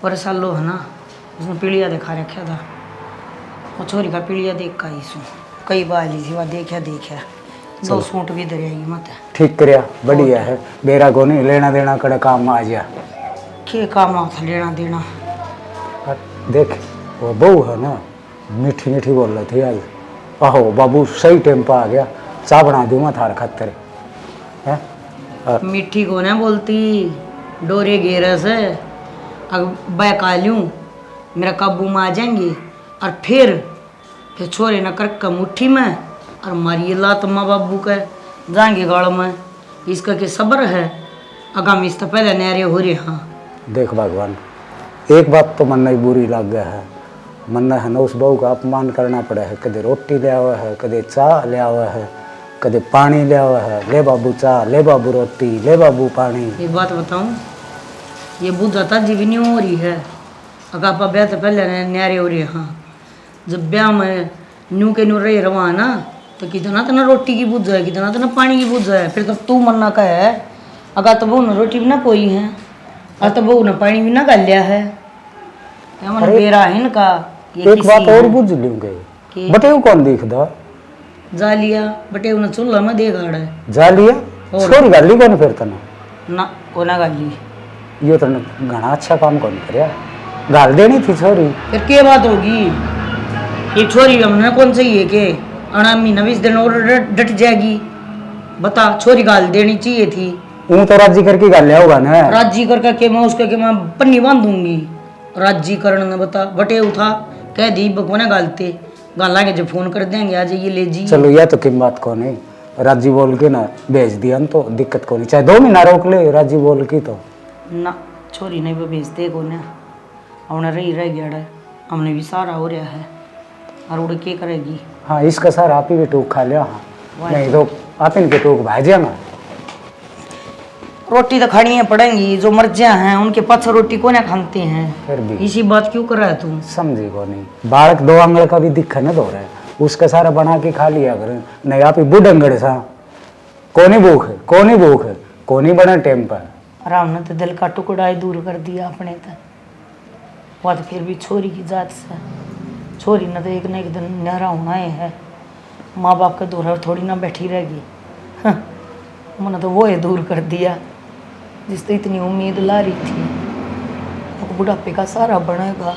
और सालो है ना, उसने पीलिया दिखा रखा था, वो छोरी का पीलिया देख का ही सू कई बार ली थी, वह देखा दो सूट भी दरियाई मत। ठीक करया, बढ़िया है। बेरा को नहीं लेना देना कड़े काम आ जा। के काम था लेना देना। और देख वो बहू है ना, मीठी मीठी बोल रही थी आज। आहो बाबू सही टाइम पर आ गया, चाय बना दूँ मैं थार खातर है। मिट्टी को ना बोलती डोरे घेरा से अब बहका लूँ, मेरा काबू में आ जाएंगे। और फिर छोरे न कर का मुट्ठी में और मारिए लात माँ बाबू के जाएंगे गाड़ में। इसका के सब्र है, अगाम इस तो पहले नहरे हो रहे। हाँ देख भगवान, एक बात तो मन नहीं बुरी लग गया है, मन है ना उस बहू का अपमान करना पड़ा है। कदे रोटी ले आवा है, कदे चाय ले आवा है, कदे पानी ले आवा है। ले बाबू चाय, ले बाबू रोटी, ले बाबू पानी। एक बात बताऊँ, ये बुझाता जीवनी हो रही है। अगा ब्याह तो पहले न्यारे हो रही है। हाँ जब ब्याह में न्यू के न्यू रही रवा ना, तो कितना तना रोटी की बुझ है, कितना तना पानी की बुझ है। फिर तो तू मरना का है, अगा तो बहू ने रोटी भी ना पोई है, और तो बहू ने पानी भी ना गालिया है। बेरा है इनका। एक बात और बुझ लूंगे, बटे कौन दिख दो जा लिया बटे उन्हें चूल्हा में दे गाड़ा है। जा लिया छोरी गाली कौन फिर तना ना को ना गाली, यो तने घना अच्छा काम कौन करया, गाल देनी थी छोरी। फिर क्या बात होगी, ये छोरी हमने कौन चाहिए के अना महीना 20 दिन और डट जाएगी। बता, छोरी गाल देनी चाहिए थी। ऊँ तो राजी करके गाल लिया होगा ना, राजी करके के मैं उसके के मैं पन्नी बांध दूंगी। राजी करने ने बता बटे उठा कह दी बकवाना गालते गाला के जब फोन कर देंगे आ जाइए ले जी। चलो यह तो किम बात को नहीं, राजी बोल के ना भेज दिया तो दिक्कत को नहीं, चाहे 2 महीना रोक ले राजी बोल की तो ना छोरी नहीं वो भेजते को ना, हमने रही रह गया, हमने भी सारा हो रहा है और उड़ के करेगी। हाँ इसका सर आप ही भी टूक खा लिया। हाँ नहीं तो आप इनके टूक भाजिया ना। रोटी तो खानी पड़ेंगी, जो मर्जियाँ हैं उनके पास रोटी को ना खाते हैं। फिर भी इसी बात क्यों कर रहा है तू? समझी को नहीं, बालक 2 आंगल का भी दिक्कत न दो रहा है, उसका सारा बना के खा लिया कर। नहीं आप ही बुढ़ंगड़ सा कोनी भूख है, कोनी भूख है, कोनी बना टाइम पर। आराम ने तो दिल का टुकड़ा ही दूर कर दिया अपने तो। वह तो फिर भी छोरी की जात से, छोरी ने तो एक न एक दिन नहरा होना ही है। माँ बाप के दूर थोड़ी ना बैठी रहेगी। मैंने तो वो ही दूर कर दिया जिस तो इतनी उम्मीद ला रही थी, वो बुढ़ापे का सारा बनेगा।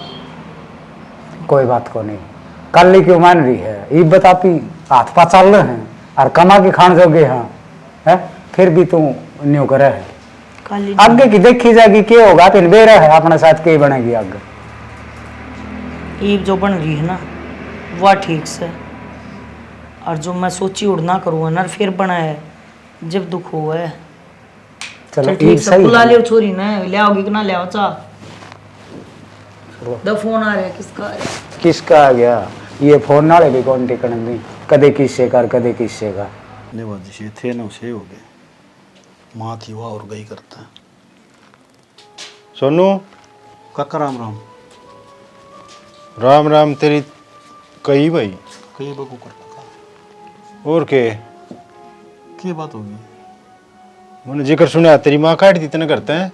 कोई बात को नहीं, कल क्यों मान रही है, ये बता पी हाथ पा चल रहे हैं और कमा के खान जोगे। हाँ है फिर भी तू न्यू करे है, आगे की देखी जाएगी क्या होगा, फिर बेरा है अपने साथ के बनेगी आगे। ईब जो बन रही है ना वह ठीक से, और जो मैं सोची उड़ना करूँगा ना फिर बना है जब दुख हुआ है। चलो ठीक से सही बुला है। लियो छोरी ने, ले आओगी कि ना ले आओ चा। वो दो फोन आ रहा है, किसका आ रहा है? किसका आ गया ये फोन नाले भी कौन टिकन नहीं कदे किससे कर कदे किससे का ने बदिशे थे ना उसे हो गए माँ थी वह और गई करता। सोनू काका राम राम। राम राम तेरी कही भाई कई बकू करता और क्या बात होगी? मैंने जिक्र सुना तेरी माँ काट दी तने करते हैं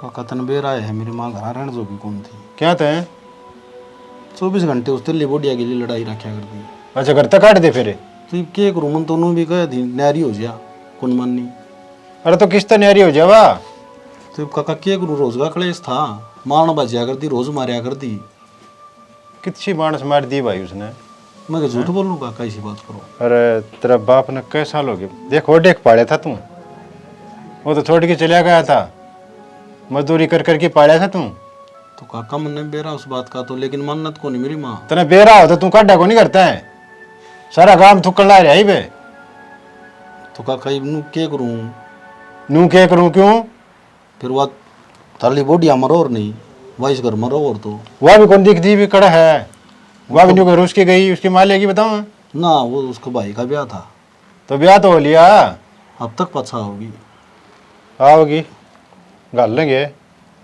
काका तन बेर आए है मेरी माँ घर रहने जो भी कौन थी क्या तय 24 घंटे उस तिल्ली बोडिया के लिए लड़ाई रखा कर दी। अच्छा करता काट दे फिर तो ये के करूँ मन तो उन्होंने भी कहा थी नारी हो जा कौन माननी। अरे तो किस तरह न्यारी हो जावा तो काका के करूँ रोज का क्लेश था मारना बचा कर दी रोज मारिया कर दी। कितनी मानस मार दी भाई उसने मैं झूठ बोलूँ काका इसी बात करो। अरे तेरा बाप ने कैसा साल हो गए देख वो देख पाड़ा था तू वो तो छोड़ के चला गया था मजदूरी कर करके पाड़ा था तू तो काका मन ने बेरा उस बात का तो लेकिन मन्नत को नहीं मेरी माँ। तने बेरा हो तो तू काटा को नहीं करता है सारा काम थुक्कड़ ला रहा है बे तो काका नू के करूँ नू क्या करूँ क्यों फिर वह थाली बोडिया मरो और नहीं वाइस घर मरो और तो वह भी कौन दिखती भी कड़ा है वह भी न्यू उसकी गई उसकी माँ लेगी बताऊँ ना वो उसके भाई का ब्याह था तो ब्याह तो हो लिया अब तक पछा होगी आओगी गाल लेंगे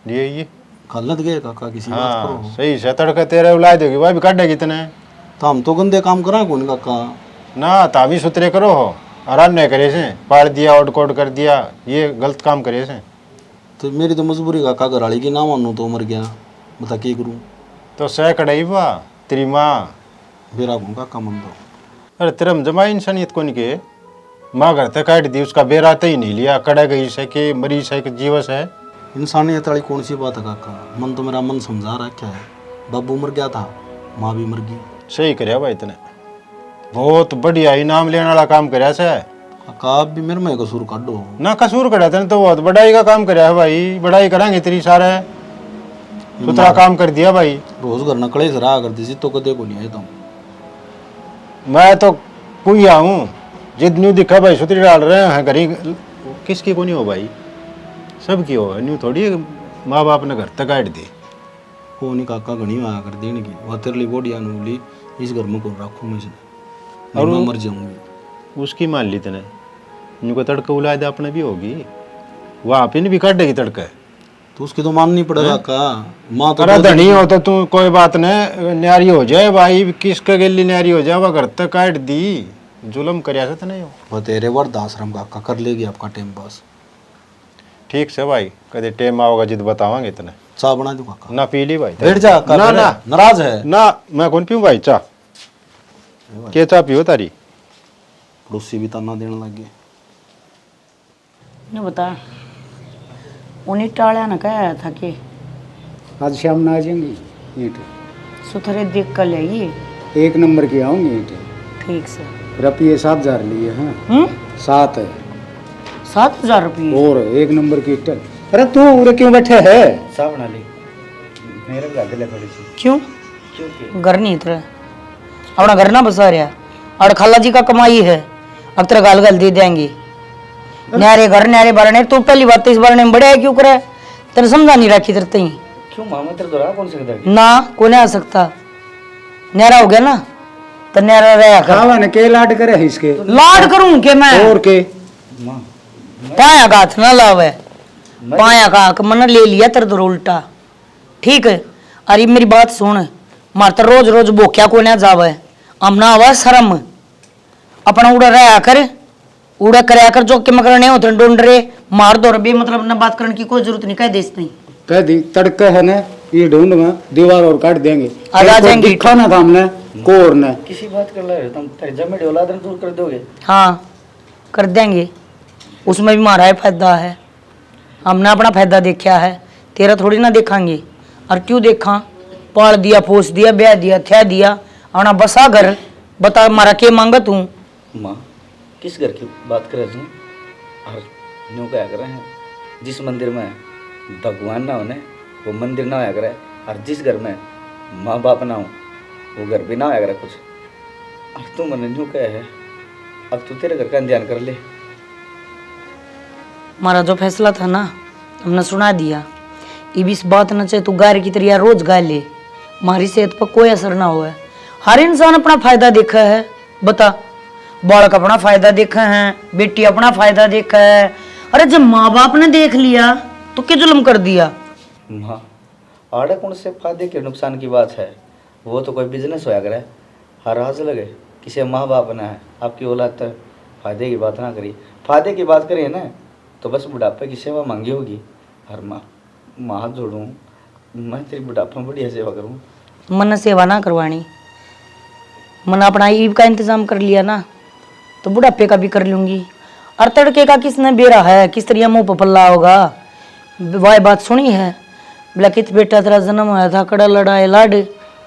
लिए ये गलत गए काका किसी बात हाँ करो। सही से तड़का तेरे उलाय देगी वह भी काटेगी तने तो हम तो गंदे काम करा कौन काका। ना तावी सुतरे करो हो आराम नहीं करे से पाड़ दिया आउट कोड कर दिया ये गलत काम करे से तो मेरी तो मजबूरी काका घर वाली की ना मानू तो मर गया बता के करूँ। तो सह कड़ाई बा तेरी माँ बेरा कौन काका मन दो। अरे तेरा जमा इंसानियत कौन के माँ घर तक काट दी उसका बेरा तो ही नहीं लिया कड़ा गई से कि मरी से कि जीवस है इंसानियत वाली कौन सी बात है काका मन तो मेरा मन समझा रखा है बाबू मर गया था माँ भी मर गई। सही करया भाई तने बहुत बढ़िया इनाम लेने वाला काम करया से काका आप भी मेरे में कसूर काटो। ना कसूर करा तने तो बहुत बड़ाई का काम करया है भाई बड़ाई करांगे तेरी सारे सुथरा काम कर दिया भाई रोज घर न कड़े से रहा करती थी तो कदे को नहीं आए तुम। मैं तो पुया हूँ जिद न्यू दिखा भाई सुथरी डाल रहे हैं घरी किसकी को नहीं हो भाई सबकी हो न्यू थोड़ी माँ बाप ने घर तक काट दी वो नहीं काका घनी आया कर देने की वह तेरे लिए बोडिया ली इस घर में कौन रखूँ मैं और मैं मर जाऊंगी। उसकी मान ली तने न्यू को तड़का उलाय दे अपने भी होगी वहाँ पे नहीं भी काटेगी तड़का तो उसकी तो माननी पड़ेगा का माँ तो अरे धनी हो तो तू कोई बात नहीं न्यारी हो जाए भाई किसके गली न्यारी हो जाए वह घर तक काट दी जुलम करया से नहीं हो वह तेरे वर्द आश्रम काका कर लेगी आपका टाइम पास। ठीक से भाई कदे टेम आओगा जिद बतावांगे तने चाय बना दूं काका। ना पी ली भाई बैठ जा ना ना नाराज है ना मैं कौन पीऊं भाई चाह के चाह पियो तारी पड़ोसी भी ताना देने लग गए। नहीं बता उन्हीं टाड़ा ना कहा था कि आज शाम में आ जाएंगी ईंट सुथरे देख कर लेगी 1 नंबर की आऊंगी ईंट ठीक से। रुपये 7,000 लिए हैं 7 है 7,000 रुपये और 1 नंबर की ईंट। अरे तू उरे क्यों बैठे है साहब बना ली मेरे भी आगे ले थोड़ी सी क्यों घर नहीं इतना अपना घर ना बसा रहा और खाला जी का कमाई है अब तेरा गाल गाल दे देंगे न्यारे घर न्यारे बारने तो पहली बात इस बारे में बड़े है क्यों करे तेरे समझा नहीं रखी तेरे ही क्यों मामा तेरे तो रहा कौन से किधर ना को नहीं आ सकता न्यारा हो गया ना तो न्यारा रहा कर खावा ने के लाड करे है इसके लाड करूं के मैं और के पाया का हाथ ना लावे पाया का हक मन ले लिया तेरे तो उल्टा ठीक है। अरे मेरी बात सुन मार तो रोज रोज बोक्या को ना जावे हमना आवा शर्म अपना उड़ा रहा कर उड़ा करया कर जो के मगर नहीं होते डोंड रे मार दो बे मतलब ना बात करने की कोई जरूरत नहीं कह देस नहीं कह दी तड़का है ना ये ढूंढ में दीवार और काट देंगे आ जाएंगे खाना था हमने कोर ने किसी बात कर रहे हो तुम तेरे जमे औलाद दूर कर दोगे। हाँ कर देंगे उसमें भी हमारा फायदा है हमने अपना फायदा देखा है तेरा थोड़ी ना देखांगे और क्यों देखा पाल दिया फोस दिया ब्याह दिया थया दिया अपना बसा घर बता हमारा के मांगा तू माँ किस घर की बात कर रहे और न्यू क्या कर रहे हैं जिस मंदिर में भगवान ना होने वो मंदिर ना होया करे और जिस घर में माँ बाप ना हो वो घर भी ना होया करे कुछ। और तू मैंने न्यू क्या है अब तू तेरे घर का ध्यान कर ले। हमारा जो फैसला था ना हमने सुना दिया इब इस बात न चाहे तू गाय की तरह रोज गा ले, हमारी सेहत पर कोई असर ना हुआ। हर इंसान अपना फायदा देखा है, बता। बालक अपना फायदा देखा है, बेटी अपना फायदा देखा है। अरे जब माँ बाप ने देख लिया तो क्या जुल्म कर दिया। माँ आड़े कौन से फायदे के नुकसान की बात है, वो तो कोई बिजनेस होया करे। हर आज लगे किसी माँ बाप ने है आपकी औलाद तक फायदे की बात ना करी, फायदे की बात करिए ना तो बस बुढ़ापे की सेवा मांगी होगी। हर माँ हाथ जोड़ूँ, मैं तेरी बुढ़ापे में बढ़िया सेवा करूँ। मन सेवा ना करवानी, मन अपना ईब का इंतजाम कर लिया ना तो बुढ़ापे का भी कर लूंगी। और तड़के का किसने बेरा है, किस तरह मुंह पर पल्ला होगा। वह बात सुनी है, बोला कित बेटा तेरा जन्म हुआ था कड़ा लड़ाए लाड,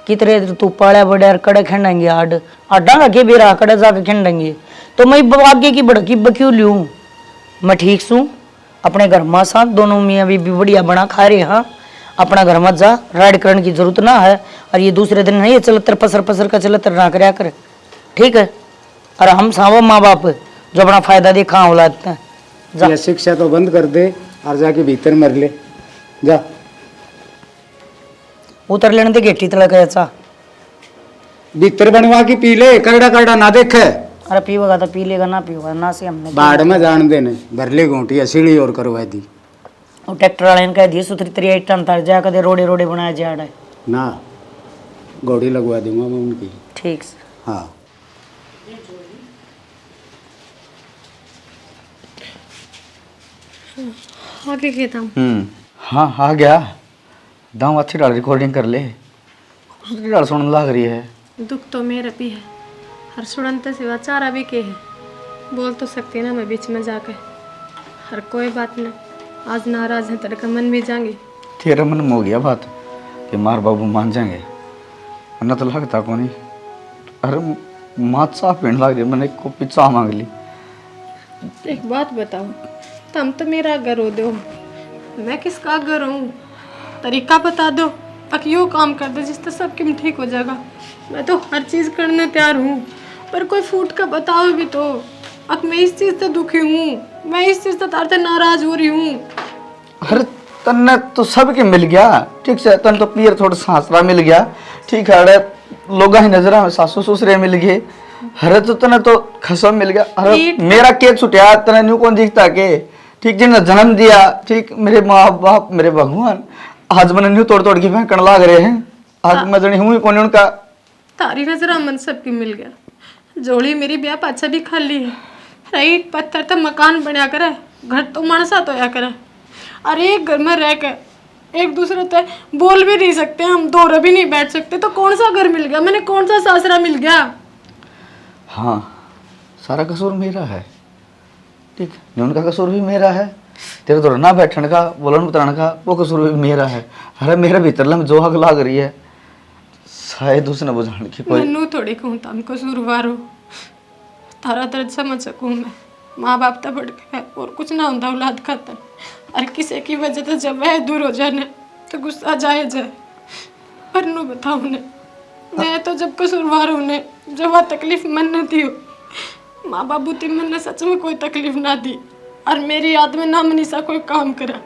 कितरे तू पाड़ा बड़े कड़े खेलेंगे आड आडा के बेरा कड़े जाके खेलेंगे। तो मैं आगे की बड़की बक्यू लूँ, मैं ठीक सूँ अपने घर में साथ दोनों मियाँ भी बढ़िया बना खा रहे। हाँ अपना घर मत जा, राइड करने की जरूरत ना है। और ये दूसरे दिन नहीं चलतर पसर पसर का चलतर ना करया कर, ठीक है। और हम सावा माँ बाप जो अपना फायदा देखा औलाद का। ये शिक्षा तो बंद कर दे और जाके भीतर मर ले जा। उतर लेने दे गेटी तला कैसा भीतर बनवा के पी ले, करड़ा करड़ा ना देखे। अरे पीवेगा तो पी लेगा, ना पीवेगा ना से हमने बाढ़ में जान देने भर ले घूंटी सीढ़ी और करवा दी। वो ट्रैक्टर वाले ने कह दिया सुथरी तरी टन तर जा कदे रोडे रोडे बनाया जा रहा है ना, घोड़ी लगवा दूंगा मैं उनकी। ठीक से। हाँ आगे के दाम हाँ आ गया दाम अच्छी डाल रिकॉर्डिंग कर ले, दूसरी डाल सुन लग रही है। दुख तो मेरा भी है, हर सुनते सिवा चारा भी के है। बोल तो सकती ना मैं बीच में जाकर, हर कोई बात नहीं। आज नाराज है तेरे का मन भी जाएंगे। तेरा मन में हो गया बात कि मार बाबू मान जाएंगे, वरना तो लगता को नहीं। अरे मात साफ पीने लग रही, मैंने को पिज्जा मांग ली। एक बात बताओ, तुम तो मेरा घर हो दो, मैं किसका घर हूँ? तरीका बता दो, अक यो काम कर दो जिससे सब किम ठीक हो जाएगा। मैं तो हर चीज़ करने तैयार हूँ, पर कोई फूट का बताओ भी तो। अब मैं इस चीज़ से दुखी हूँ, मैं इस चीज़ से तारते नाराज हो रही हूँ। अरे तन्ने तो सबके मिल गया, ठीक से तन तो पीर थोड़ा सासरा मिल गया, ठीक है। अरे लोगा ही नजर में सासू ससुरे मिल गए, अरे तो तने तो खसम मिल गया। अरे मेरा के छुटिया तने न्यू कौन दिखता के, ठीक जिन्हें जन्म दिया, ठीक मेरे माँ बाप मेरे भगवान आज मैंने न्यू तोड़ तोड़ के फेंकने लग रहे हैं। आज मैं जनी हूँ ही कौन उनका। तारी नजर मन सबकी मिल गया, जोड़ी मेरी ब्याह पाछा भी खाली है। राइट पत्थर तो मकान बनया करे, घर तो मनसा तो या करे। अरे एक घर में रह के एक दूसरे से बोल भी नहीं सकते, हम दो भी नहीं बैठ सकते, तो कौन सा घर मिल गया? मैंने कौन सा सासरा मिल गया? हाँ सारा कसूर मेरा है, ठीक है। उनका कसूर भी मेरा है, तेरे तो ना बैठने का बोलन बताने का वो कसूर भी मेरा है। अरे मेरे भीतर में जो हक लाग रही है शायद उसने बुझाने की कोई। मैनू थोड़ी कहूँ तुम कसूरवार हो, तारा दर्द समझ सकूँ मैं। माँ बाप तो बढ़ गए और कुछ ना होता औलाद खातर, और किसी की वजह से जब वह दूर हो जाने तो गुस्सा जायज है। पर नू बताओ ने, मैं तो जब कसूरवार हूँ ने जब वह तकलीफ मन न थी हो, माँ बाबू थी मैंने सच में कोई तकलीफ ना दी, और मेरी याद में ना मनीषा कोई काम करा।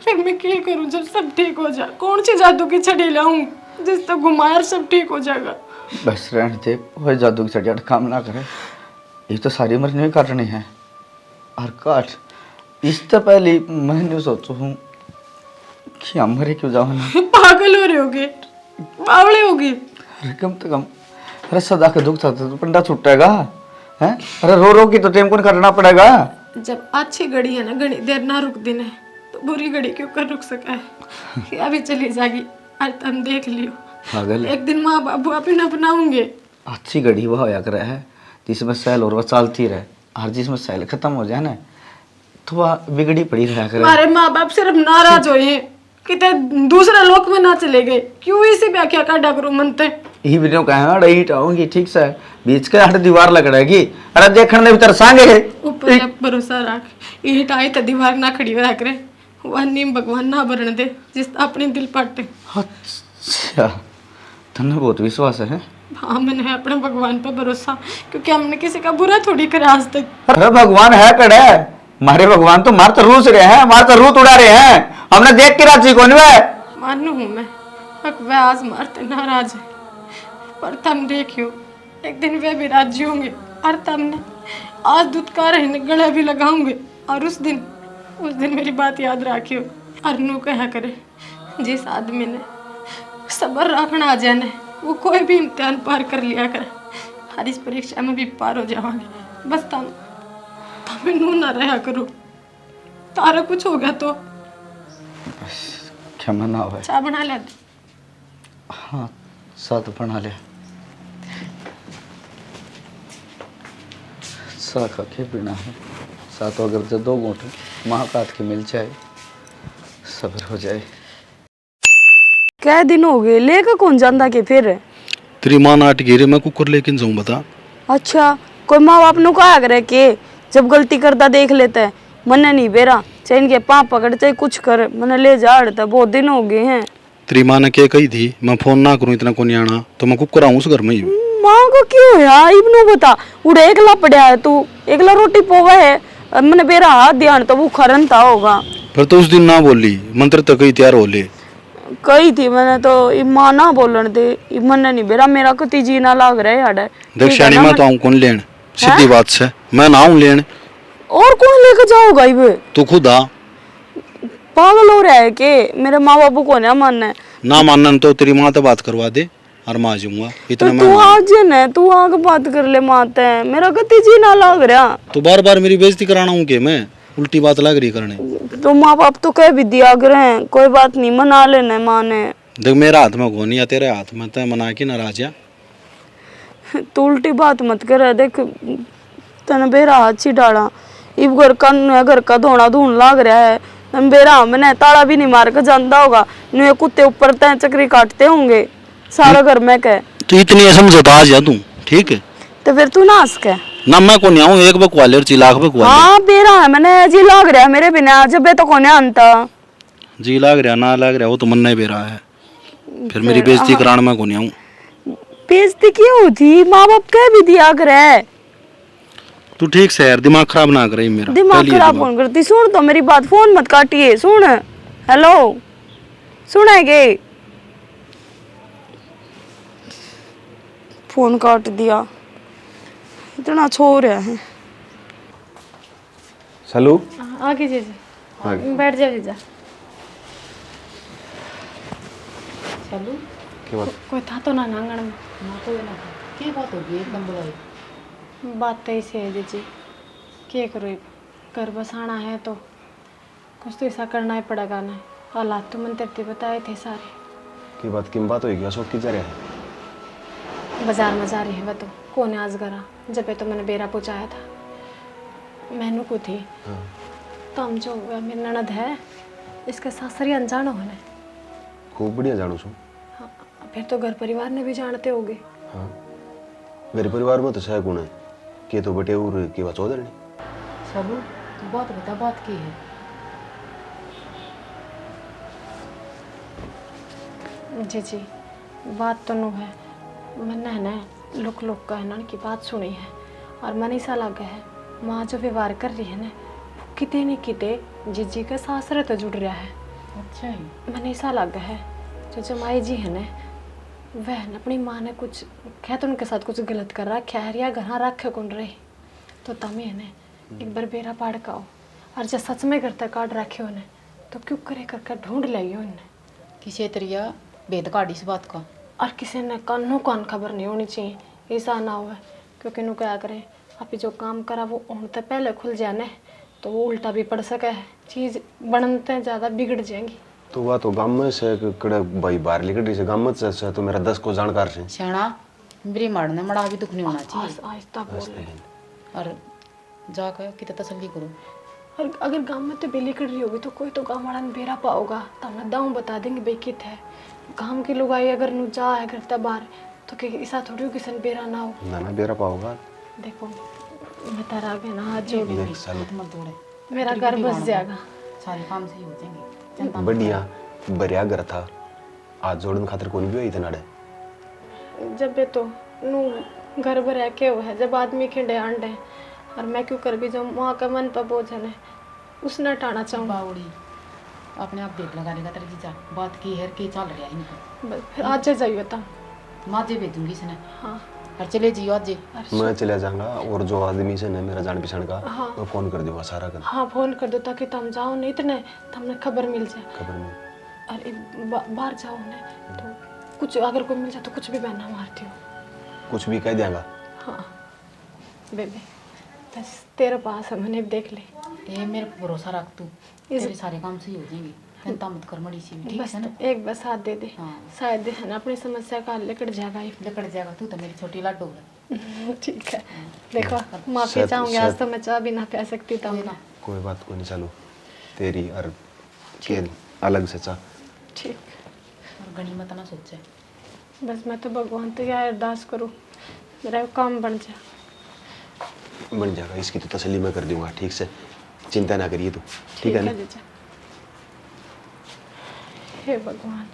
फिर मैं क्या करूँ जब सब ठीक हो जाए? कौन सी जादू की छड़ी लाऊं जिस तक घुमाया सब ठीक हो जाएगा? बस रहने दे, वही जादू की छड़ी काम ना करे। ये तो सारी उम्र नहीं काटनी है, और काट इससे पहले मैं नहीं सोचू हूँ कि हम मरे क्यों जाओ ना। पागल हो रहे होगे, बावले होगे। अरे कम तो कम, अरे सदा का दुख था तो पंडा छुटेगा है। अरे रो रो की तो टेम कौन करना पड़ेगा। जब अच्छी घड़ी है ना घड़ी देर ना रुक देना, तो बुरी घड़ी क्यों कर रुक सका है? अभी चली जाएगी, आज तुम देख लियो। पागल एक दिन माँ बाबू अपने अपनाऊंगे। अच्छी घड़ी वह होया करे है जिसमें सैल और वह चलती रहे, और जिसमें सैल खत्म हो जाए ना तो वह बिगड़ी पड़ी रहा करे। हमारे माँ बाप सिर्फ नाराज हुए हैं कितने दूसरे लोक में ना चले गए, क्यों इसी व्याख्या का डगरू मनते? यही वीडियो कहा रही आऊंगी, ठीक से बीच के हट दीवार लग रहेगी। अरे देखने भीतर सांगे ऊपर भरोसा रख, ईट आई तो दीवार ना खड़ी रह करे। वह नीम भगवान ना भरने दे जिस अपने दिल पटे। अच्छा तन्ने बहुत विश्वास है। हाँ मैंने है अपने भगवान पे भरोसा, क्योंकि हमने किसी का बुरा थोड़ी करा आज तक। अरे भगवान है कड़े, हमारे भगवान तो मार तो रूस रहे हैं, मार तो रूत उड़ा रहे हैं। हमने देख के राजी कौन वे मानू हूँ मैं, हक वह आज मारते नाराज है, पर तुम देखियो एक दिन वे भी राजी होंगे और तुमने आज दुत्कार है गले भी लगाऊंगे। और उस दिन मेरी बात याद रखियो। और नू कहा करे जिस आदमी ने सब्र रखना आ जाने वो कोई भी इम्तिहान पार कर लिया करे, हर इस परीक्षा में भी पार हो जाओगे। बस तुम नू ना रहा करो, तारा कुछ हो गया तो क्षमा ना हो। चाय बना ले। हाँ साथ बना ले, सा खा के पीना है साथ, अगर जो 2 घूंट माँ काट के मिल जाए सब्र हो जाए। क्या दिन हो गए लेकर कौन जानता के फिर? तेरी माँ नाट घेरे मैं कुकर लेकिन जाऊँ बता। अच्छा कोई माँ बाप नु कहा करे के जब गलती करता देख लेता है मने नहीं बेरा चाहे इनके पाँव पकड़ चाहे कुछ कर मने ले जा अड़ता, बहुत दिन हो गए हैं। तेरी माँ ने क्या कही थी मैं फोन ना करूँ इतना को नहीं आना, तो मैं कुकर आऊँ उस घर में ही। माँ को क्यों यार इबनू बता उड़े एकला पड़ा है तू, एकला रोटी पोवा है मैंने बेरा हाथ ध्यान तो वो खरनता होगा। फिर तो उस दिन ना बोली, मंत्र तो कही तैयार हो ले कही थी मैंने तो माँ ना बोलन दे मने नहीं बेरा मेरा कति जी ना लाग रहा है यार। दक्षिणी में तो आऊँ कौन लेन, सीधी बात से मैं ना आऊँ लेन। और कौन लेके जाओगा इबे? तू खुद आ। पागल हो रहा है के मेरे माँ बापू को ना मानना है? ना मानना तो तेरी माँ तो बात करवा दे और मैं आ जाऊंगा इतना। तो तू आज न तू आके बात कर ले माते हैं मेरा कति जी ना लाग रहा। तो बार बार मेरी बेइज्जती कराना हूँ के मैं, उल्टी बात लग रही करने। तो माँ बाप तो कह भी दिया करे हैं कोई बात नहीं मना लेना माँ ने। देख मेरा हाथ में कौन या तेरे हाथ में, तय मना के नाराज जा। तू उल्टी बात मत कर, देख तने बेरा हाथ ही डाला इब घर का धोना धून लाग रहा है बेरा मैंने ताला भी नहीं मार के जानता होगा नुए कुत्ते ऊपर तय चक्री काटते होंगे सारा घर में कह। तो इतनी समझौता आ जा तू ठीक है तो फिर तू ना हंस के ना मैं को नहीं आऊँ एक बकवाले और चिलाख बकवाले। हाँ बेरा है मैंने जी लाग रहा है मेरे बिना जब तो कोने अंता जी लाग रहा ना लाग रहा वो तो मन नहीं बेरा है, फिर मेरी बेइज्जती कराना मैं को नहीं आऊँ। बेइज्जती क्यों होती? माँ बाप कह भी दिया करे। तू ठीक से यार दिमाग खराब ना करे मेरा। दिमाग खराब कौन करती? सुन तो मेरी बात, फोन मत काटिए। सुन हेलो सुनेगे? फोन काट दिया, इतना छोड़ रहा है। चलो आगे जीजा बैठ जा जीजा। चलो क्या बात? कोई था तो ना आंगन में? ना तो ना क्या बात होगी एकदम बुलाई। बात तो ऐसी है जीजी क्या करो घर बसाना है तो कुछ तो ऐसा करना ही पड़ेगा ना। हालात तो मन तेरे बताए थे सारे। की बात किम बात होगी अशोक की जरे बाजार में जा रही है वह तो कौन है आज गरा जब तो मैंने बेरा पहुँचाया था मैनू को थी। हाँ। तो हम जो मेरी ननद है इसके सासरी अनजान होने। खूब बढ़िया जानू छू। हाँ फिर तो घर परिवार ने भी जानते होगे। हाँ मेरे परिवार में तो सह गुण है के तो बटे और के बात चौधरी। चलो तू बात बता बात की है? जी जी बात तो नो है मैंने है ना लोग का है ना की बात सुनी है और मन ऐसा लगा है माँ जो व्यवहार कर रही है ना वो किते नहीं किते जीजी का सासरे तो जुड़ रहा है। अच्छा ही मन ऐसा लगा है जो जमाई जी है ना वह न अपनी माँ ने कुछ क्या तो उनके साथ कुछ गलत कर रखा है या घर रखे कौन रहे तो तमें है ना एक बार बेरा पाड़ का हो और जब सच में करता काट रखे हो तो क्यों करे करके ढूंढ लाइयो उन्हें किसी तरिया भेद काट इस बात का और किसी ने कानों कान खबर नहीं होनी चाहिए ऐसा ना हो क्योंकि नु क्या करें आप जो काम करा वो उनते पहले खुल जाने तो वो उल्टा भी पड़ सके है चीज़ बनते ज़्यादा बिगड़ जाएंगी। तो वह तो गाँव में से कड़े भाई बाहर निकल रही से गाँव में से तो मेरा 10 को जानकार से शाना मेरी मारने मड़ा भी दुख नहीं होना चाहिए। आहिस्ता बोल और जाकर कितना तसल्ली करो। और अगर गांव में तो बेली कड़ रही होगी तो कोई तो गांव वाला ने बेरा पाओगा तो हम दाऊँ बता देंगे बेकित है गांव की लोग आई अगर नु जा है घर तक बाहर तो कि ऐसा थोड़ी हो किसी ने बेरा ना हो ना बेरा पाओगा। देखो मैं तारा आगे ना हाथ जोड़ मत दौड़े मेरा घर बस जाएगा सारे काम सही हो जाएंगे। बढ़िया बढ़िया घर था आज जोड़न खातिर कौन भी हुई इतना डे जब ये तो नु घर पर रह के हुआ है जब आदमी खिंडे अंडे और मैं क्यों कर भी जाऊँ वहाँ का मन पर बोझ है उसने हटाना चाहूँ। बावड़ी अपने आप देख लगा लेगा तेरे जीजा बात की है के चल रहा है इनको। बस फिर आज जाइए बता। माजे भेजूंगी इसने। हाँ और चले जियो आज। मैं चला जाऊंगा और जो आदमी से न मेरा जान पहचान का मैं फोन कर दूंगा सारा कर। हाँ फोन कर दो ताकि तुम जाओ नहीं तो नहीं तो हमें खबर मिल जाए। खबर में अरे बाहर जाओ ने तो कुछ अगर कोई मिल जाए तो कुछ भी बहना मारती हो। कुछ भी कह देगा। हाँ बेबी बस तेरे पास है मैंने देख ले। ये मेरे पर भरोसा रख तू तेरे सारे काम सही हो जाएंगे। चिंता मत कर मड़ी सी ठीक बस है ना। एक बस हाथ दे दे। हाँ। शायद है ना अपनी समस्या का हल निकल जाएगा ही। निकल जाएगा तू तो मेरी छोटी लाडू है। ठीक है देखो माफी चाहूंगी आज तो मैं चाह भी ना पी सकती था ना। कोई बात को नहीं चलो तेरी और के अलग से चाह। ठीक और गणी मत ना सोचे। बस मैं तो भगवान तो यार अरदास करूँ मेरा काम बन जाए। बन जाएगा इसकी तो तसल्ली मैं कर दूंगा ठीक से चिंता ना करिए तू ठीक है ना। जीजा हे भगवान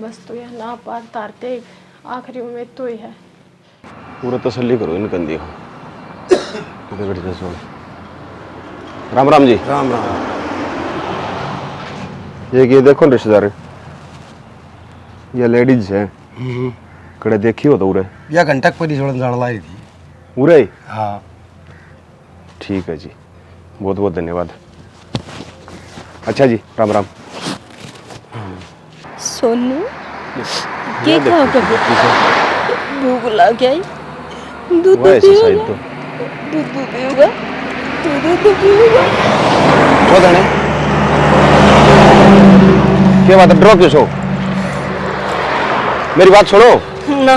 बस तो यह ना पार तारते आखिरी उम्मीद तो ही है। पूरा तसल्ली करो इन कंधी को। राम राम जी। राम राम। ये देखो रिश्तेदार ये लेडीज है कड़े देखी हो तो उरे या घंटक पर छोड़न जान लाई थी उरे। हाँ ठीक है जी बहुत बहुत धन्यवाद। अच्छा जी राम राम। सोनू क्या खाओ कभी भूख लग गई दूध वैसे शायद तो दूध पीऊंगा दूध पीऊंगा। वो धने क्या बात है ड्रॉ क्यों सो मेरी बात सुनो ना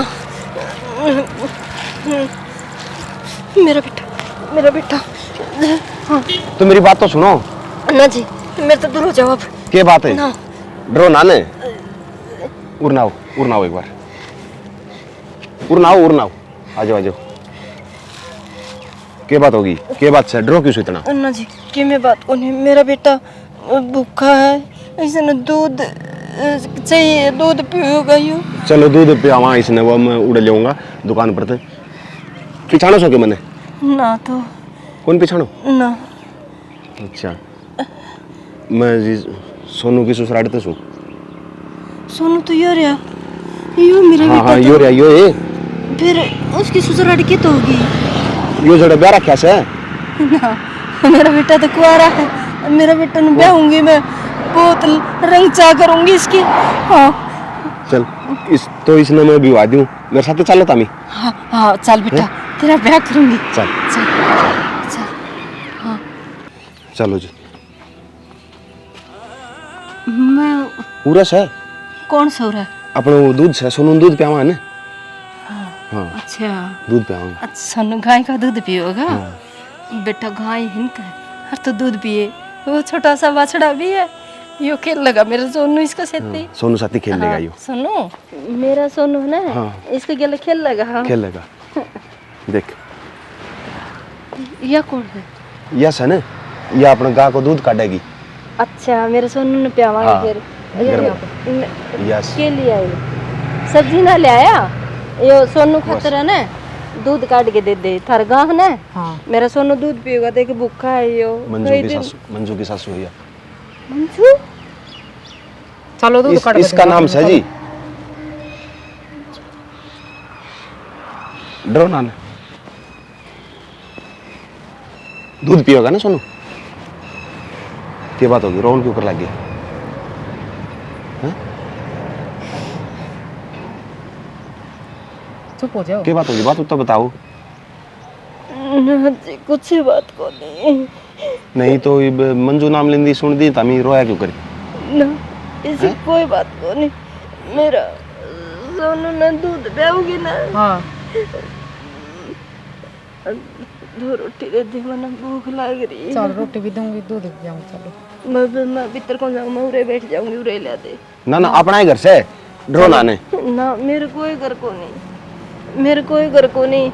मेरा बेटा हाँ तो मेरी बात तो सुनो ना जी मेरे तो दूर हो जाओ अब। क्या बात है ना ड्रो ना ने उड़नाओ एक बार उड़नाओ आ जाओ क्या बात होगी क्या बात से ड्रो क्यों इतना। अन्ना जी कि मैं बात को नहीं मेरा बेटा भूखा है ऐसे न दूध चाहिए दूध पीऊंगा यूं। चलो दूध पे आवा इसने वो मैं उड़ लेऊंगा दुकान पर थे पिछाड़ो सो के मैंने ना तो कौन पिछाड़ो ना अच्छा मैं जी सोनू की ससुराल तो सो सोनू तो यो रहा यो मेरा हाँ बेटा हाँ यो रे यो है फिर उसकी ससुराल की तो होगी यो जड़ा ब्याह रखा से ना मेरा बेटा तो कुआरा है मेरा बेटा न ब्याहूंगी मैं बहुत रंग चा करूंगी इसकी। हाँ चल इस तो इसने मैं विवाह दूं मेरे साथ चलो तामी। हाँ हाँ चल बेटा तेरा ब्याह करूंगी चल चल हाँ चलो जी मैं पूरा से कौन सो रहा है अपने वो दूध से सोनू दूध पियावा है ना। हाँ अच्छा दूध पियावा अच्छा सोनू गाय का दूध पिएगा। बेटा गाय इनका है और तो दूध पिए वो छोटा सा बछड़ा भी है यो खेल लगा मेरा सोनू इसका सेती। सोनू साथी खेल लेगा यो सोनू मेरा सोनू है ना हाँ। इसके गले खेल लगा। हाँ खेल लेगा देख यह कौन है यस है ना ये अपने गाय को दूध काटेगी। अच्छा मेरे सोनू ने पियावांगे हाँ। फिर यस के लिए आई सब्जी ना ले आया यो सोनू खातर है ना दूध काट के दे दे थार गाह ना। हाँ मेरा सोनू दूध पिएगा देख भूखा है यो मंजू की सासू है मंजू चलो दूध काट के इसका दे, नाम चलो। है जी डरो ना दूध पियोगा ना सोनू क्या बात होगी रोल के ऊपर लग गया चुप हो जाओ। क्या बात होगी बात तो बताओ। ना जी कुछ बात को नहीं नहीं तो ये मंजू नाम लेंदी सुन दी तमी रोया क्यों करी ना इसी कोई बात को नहीं मेरा सोनू ना दूध पियाऊंगी ना। हाँ दो रोटी दे दे मना भूख लग रही है। चल रोटी भी दूंगी दूध भी जाऊँ चलो। मैं भीतर कौन जाऊँ मैं उरे बैठ जाऊंगी उरे ले दे ना ना अपना ही घर से डरो ना ने ना मेरे कोई घर को नहीं मेरे कोई घर को नहीं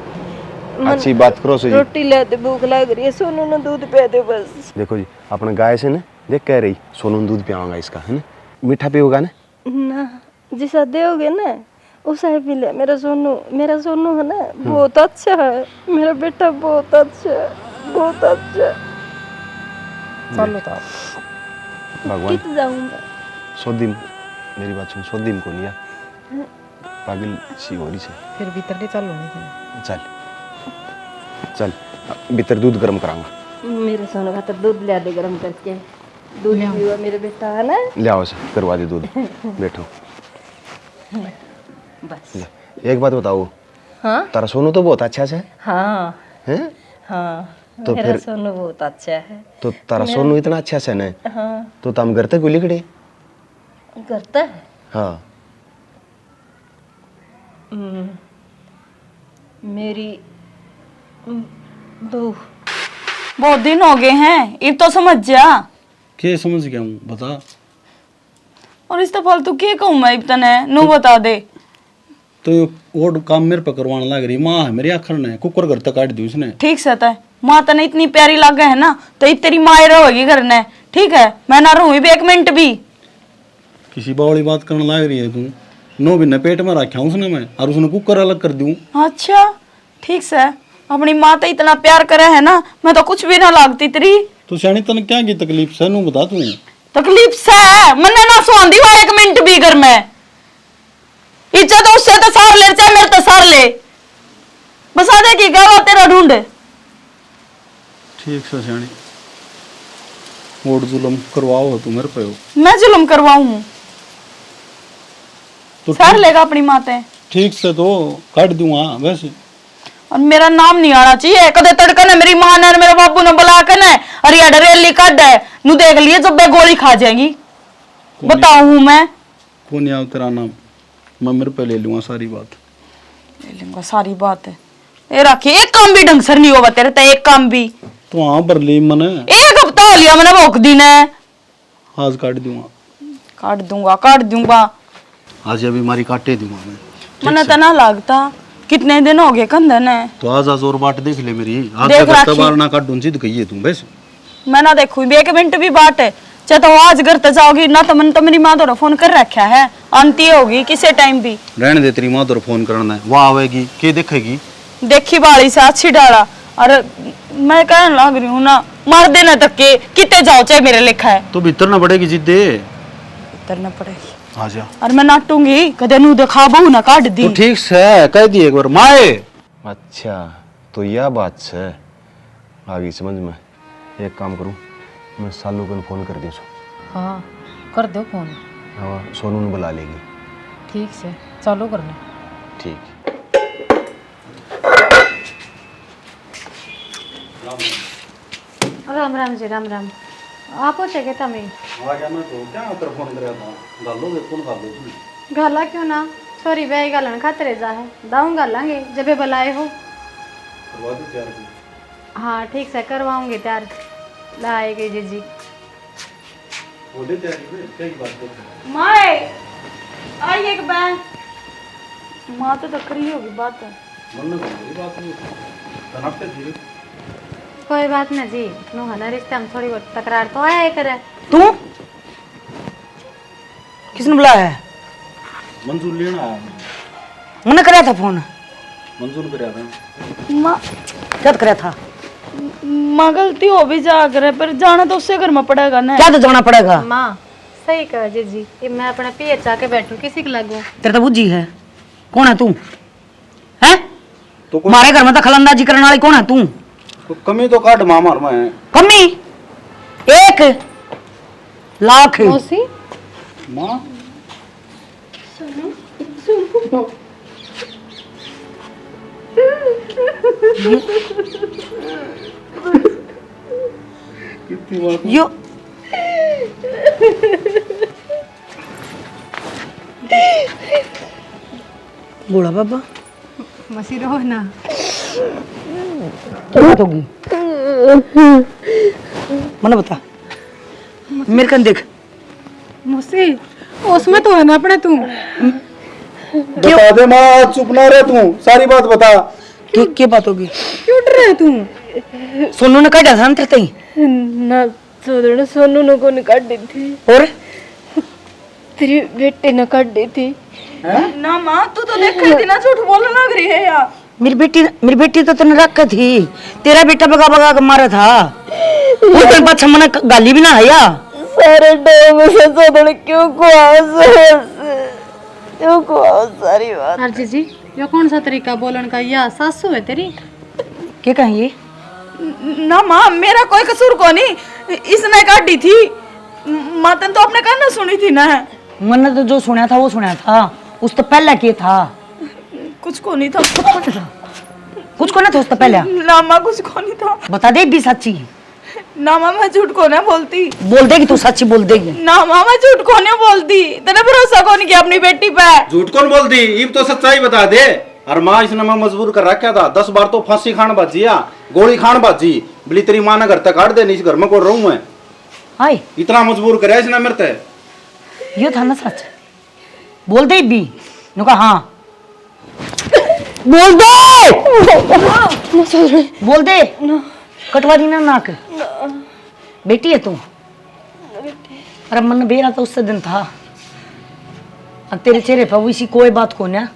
अच्छी बात करो से जी रोटी ले दे भूख लग रही है सोनू ने दूध पिया दे बस। देखो जी अपने गाय से ना देख कह रही सोनू दूध पियाऊंगा इसका है ना मीठा पियोगा ना ना जिसा दोगे ना उसा ही पी ले मेरा सोनू है ना बहुत अच्छा है मेरा बेटा बहुत अच्छा है बहुत अच्छा। चलो तो भगवान कित जाऊंगा। सोदी मेरी बात सुन, सोदी को नहीं पागल सी हो रही है। फिर भीतर ले चलो नहीं चल चल भीतर दूध गर्म कराऊंगा। मेरे सोने का तो दूध ले दे गरम करके। दूध पीवा मेरे बेटा है ना। ले आओ से करवा दे दूध। बैठो। बस एक बात बताओ। हाँ तारा सोनू तो बहुत अच्छा है। हाँ हैं? हाँ तो मेरा फिर सोनू बहुत अच्छा है। तो तारा सोनू इतना अच्छा है ना, हाँ तो तम घर तक गोली खड़े। करता है। हाँ मेरी बहू बहुत दिन हो गए हैं, ये तो समझ जा। के समझ गया हूँ, बता। और इस तो फालतू के कहूँ मैं इतना नो बता दे। तो ये और काम मेरे पे करवाने लग रही। माँ है मेरी आखिर ने कुकर घर तक काट दी उसने। ठीक से है माँ तने इतनी प्यारी लागे है ना, तो ये तेरी माँ रहोगी घर ने। ठीक है, मैं ना रहूँ भी एक मिनट भी। किसी बावली बात करने लग रही है तू। 9 महीने पेट में रखा उसने मैं, और उसने कुकर अलग कर दूं। अच्छा ठीक से, अपनी माँ तो इतना प्यार करे है ना, मैं तो कुछ भी ना लागती तेरी। तो शानी तन क्या की तकलीफ से नू बता तू। तकलीफ से मन्ने ना सुहांदी हुआ एक मिनट भी घर में। इज्जत उससे तो सार ले, चाहे मेरे तो सार ले। बसा दे कि गवा तेरा ढूंढ। ठीक से शानी, वोट जुलम करवाओ तू मेरे पे हो। मैं जुल्म करवाऊं? तो सार लेगा अपनी माते। ठीक से तो काट दूंगा वैसे। और मेरा नाम नहीं आना चाहिए कदे तड़का ने मेरी मां ने और मेरे बाबू ने बुला कर ने और ये डरेली कड है नु देख लिए जब मैं गोली खा जाएंगी। बताऊं मैं कौन याद तेरा नाम, मैं मेरे पे ले लूंगा सारी बात। ले लूंगा सारी बात है। ये रखी एक काम भी ढंग से नहीं होगा तेरे तो, एक काम भी। तो हाँ पर ली मने एक हफ्ता हो लिया मैंने भोक दी ने। आज काट दूंगा। काट दूंगा। आज अभी मारी काटे दूंगा मैं। मने तो ना लगता कितने दिन हो गए कंधन है। तो आज और बाट देख ले मेरी। आज देख तक राखी। बार ना काट दूं जिद कहिए तू बस। मैं ना देखूं भी एक मिनट भी बाट है। चाहे तो आज घर तक जाओगी ना, तो मन तो मेरी माँ तो फोन कर रखा है, आंटी होगी किसी टाइम भी। रहने दे, तेरी माँ तो फोन करना है, वो आवेगी के देखेगी। देखी बाड़ी से अच्छी डाला। और मैं कहने लग रही हूँ ना, मार देना तक के कितने जाओ चाहे मेरे लिखा है। तो भीतर ना पड़ेगी जिद्दे। उतरना पड़ेगी। आ जा। और मैं नाटूंगी कदे नू दिखा बहु ना काट दी। तो ठीक से कह दिए एक बार माए। अच्छा तो यह बात है, आ गई समझ में। एक काम करूं, मैं सालू को फोन कर दूं। हाँ कर दो फोन। हाँ सोनू ने बुला लेगी। ठीक से चालू करने। ठीक। राम राम जी, राम राम। आप हो चके तमें आ गया मैं तो क्या तेरा फोन कर रहा था। गालो दे फोन कर दो तू। गाला क्यों ना, सॉरी बे गालन खातरे जा है दाऊं गालांगे जब बुलाए हो। करवा दो तैयार की। हाँ ठीक से करवाऊंगी तैयार। लाएगी जी। वो दे तैयारी में क्या की बात करते। माए आई एक बैन माँ तो करी होगी बात है। मन में कोई बात नहीं तनाते धीरे। कोई बात ना जी, नो है ना रिश्ते में थोड़ी बहुत तकरार तो आया ही करे। तू किसने बुलाया है? मंजूर लेना आया। मैंने कराया था फोन। मंजूर कराया था। माँ क्या कराया था? माँ गलती हो भी जा करे, पर जाना तो उससे घर में पड़ेगा ना। क्या तो जाना पड़ेगा? माँ सही कहा जी। ये मैं अपना पिए चा के बैठू किसी के लगू। तेरे तो बुद्धि है। कौन है तू? है तो हमारे घर में तो खलंदाजी करने वाली कौन है तू? तो कमी तो काट मामार में। कमी 1 लाख। मौसी माँ कितनी बात। यो बूढ़ा बाबा मसी रहो ना। क्या बात होगी? मने बता, मेरे कन देख। मौसी उसमें तो है ना अपने तुम। बता दे माँ, चुप ना रहे तू, सारी बात बता। क्या बात होगी? क्यों डर रहे तुम? सोनू ने काटा था तेरे तई ना सोनू सोनू ने को काट दी थी और तेरी बेटे ने काट दी थी। ना माँ तू तो देख रही थी ना, झूठ बोलने लग रही है यार। मेरी बेटी तो तूने रखा थी। तेरा बेटा बगा बगा के मारा था। उस दिन बाद मने गाली भी ना आया। सारे डोम से सोदड़ क्यों को सारी बात। अर्जी जी ये कौन सा तरीका बोलन का? या सासू है तेरी? क्या कहेंगे? ना माँ मेरा कोई कसूर को नहीं, इसने काटी थी। मातन तो अपने कान सुनी थी ना। मैंने तो जो सुना था वो सुना था, उस तो पहले क्या था? कुछ को नहीं था। कुछ को ना था उस तो पहले? ना माँ कुछ को नहीं था। बता दे भी सच्ची। ना माँ मैं झूठ को ना बोलती। बोल देगी तू, सच्ची बोल देगी। ना माँ मैं झूठ को नहीं बोलती। तेरे भरोसा को नहीं किया अपनी बेटी पे। झूठ कौन बोल दी? ये तो सच्चाई बता दे। और माँ इसने मैं मजबूर कर रखा था, 10 बार तो फांसी खान बाजिया, गोली खान बाजी, बोली तेरी माँ ने घर तक काट दे, इस घर में कोल रहूं मैं। हाय इतना मजबूर करे इसने मेरे ते। ये था ना सच? बोल दे भी। नु कहा हाँ बोल दे। बोल दे। कटवा दी ना नाक। बेटी है तू? अरे मन बेरा तो उससे दिन था। अब तेरे चेहरे पर इसी कोई बात को ना।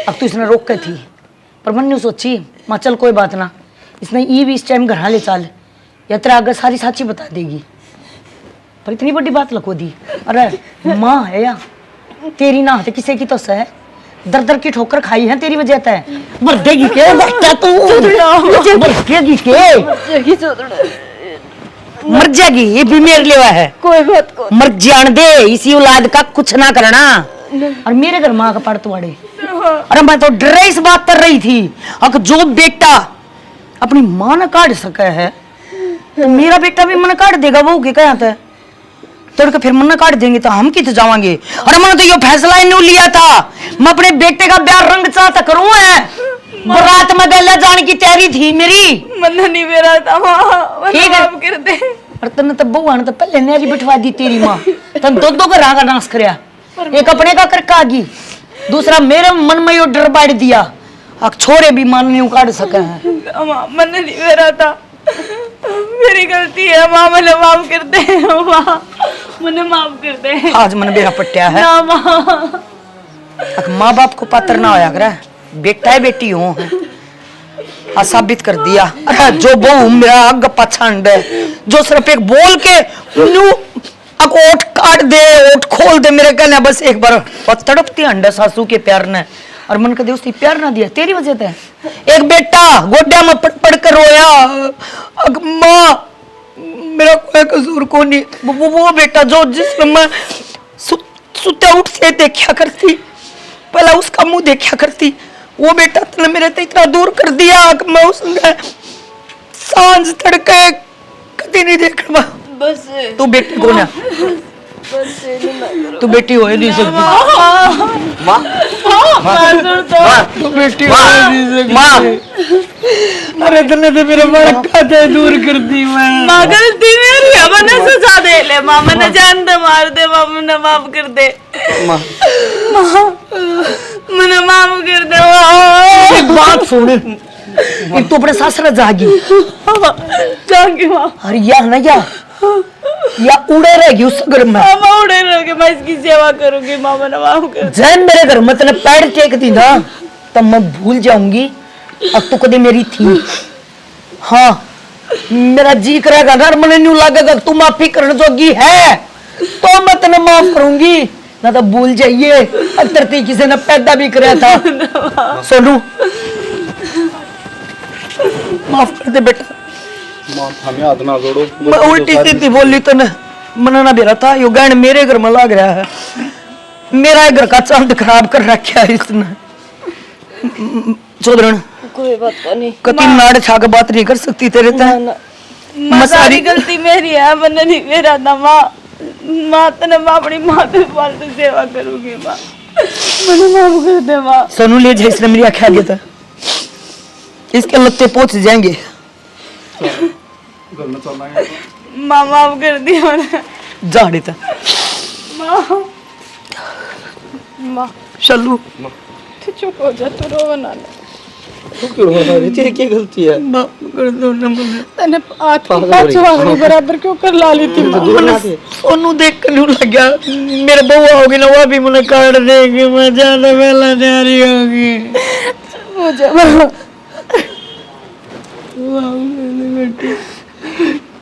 अब तू इसने रोक के थी, पर मन ने सोची माँ चल कोई बात ना, इसने ये भी इस टाइम घर ले चाल, या तेरा आगे सारी साची बता देगी। पर इतनी बड़ी बात लको दी। अरे माँ है या तेरी ना होते किसी की तो सह दर दर की ठोकर खाई है तेरी वजह से। मर देगी के बेटा तू? मर जाएगी के? मर जाएगी, ये भी मेरे लिए है। कोई बात को मर जान दे, इसी औलाद का कुछ ना करना। और मेरे घर माँ का पड़ तुआड़े। अरे मैं तो डर इस बात कर रही थी, अगर जो बेटा अपनी माँ ने काट सके है तो मेरा बेटा भी मन काट देगा। वो के क्या आता है तड़के फिर मन काट देंगे तो हम कित जावांगे। अरे मैंने तो ये फैसला ही नहीं लिया था, मैं अपने बेटे का ब्याह रंग चाहता करूं है। बारात में गले जाने की तैयारी थी मेरी। मन नहीं मेरा था माँ, ठीक है कर दे। और तने तो बउआ ने तो पहले नेरी बिठवा दी तेरी माँ। तन दो का रागा नाश करया, एक अपने का करके आगी, दूसरा मेरे मन में यो डर बांट दिया। अब छोरे भी मान नहीं काट सके हैं। मन नहीं मेरा था, मेरी गलती है माँ, मैंने माफ कर दे माँ, मैंने माफ कर दे। आज मन बेरा पट्टिया है ना माँ। माँ बाप को पात्र ना होया करे, बेटा है बेटी हो आज साबित कर दिया। अरे जो बहू मेरा अग पछाड़ जो सिर्फ एक बोल के न्यू अब ओठ काट दे, ओठ खोल दे मेरे कहने बस एक बार। और तड़पती अंडा सासू के प्यार ने, और मन कदे उसने प्यार ना दिया तेरी वजह से। एक बेटा गोड्या में पड़ पड़ कर रोया, अग माँ मेरा कोई कसूर को नहीं। वो बेटा जो जिस मैं सुते उठ से देखा करती, पहला उसका मुंह देखा करती, वो बेटा तने मेरे तो इतना दूर कर दिया कि मैं उसने सांझ तड़के कभी नहीं देखा। बस तू बेटी को ना, तू बेटी हो नहीं सकती। माँ तू बेटी हो नहीं सकती। अरे तने तो मेरे मन का दूर कर दी। माँ गलती मेरी है, मैंने सजा दे ले माँ, मैंने जान दे मार दे माँ, मैंने माफ कर दे माँ, मैंने माफ कर दे। एक बात सुन, एक तो अपने सासरा जागी माँ। अरे या ना या उड़े रहेगी उस घर में। माँ उड़े रहोगे, मैं इसकी सेवा करूंगी माँ, मैंने माफ कर। जब मेरे घर में तेने पैर टेक दी ना तब मैं भूल जाऊंगी अब तू कभी मेरी थी। हाँ मेरा जी करेगा ना, मैंने न्यू लगेगा तू माफी करने जोगी है तो मैं तेने माफ करूंगी, ना तो भूल जाइए अतरती किसी ने पैदा भी कराया था। सोनू माफ कर दे बेटा, हमें हाथ ना जोड़ो। मैं उल्टी सीधी बोली तो मना ना बेरा था। यो गान मेरे घर में लग रहा है, मेरा घर का चांद खराब कर रखा है इसने। चौधरण कोई बात नहीं, कति नाड़ छाक बात नहीं कर सकती तेरे माँ, सारी गलती मेरी है, मैंने नहीं मेरा था माँ। माँ तने माँ अपनी माँ से फालतू सेवा करूंगी माँ, मैंने माफ कर दे माँ। सोनू ले जाए, इसने मेरी आख्या दिया था इसके लत्ते पहुंच जाएंगे। माँ माफ कर दिया मैंने। जा देता माँ, माँ चलू तू चुप हो जा, तू रो ना। तू क्यों रो रही? तेरी क्या गलती है? माफ कर दो ना मुझे। तने पांचवा बराबर क्यों कर ला ली थी? सोनू देख कर लग गया, मेरे बउआ होगी ना वो भी मुझे काट देगी, मैं ज्यादा पहला तैयारी होगी मुझे बेटी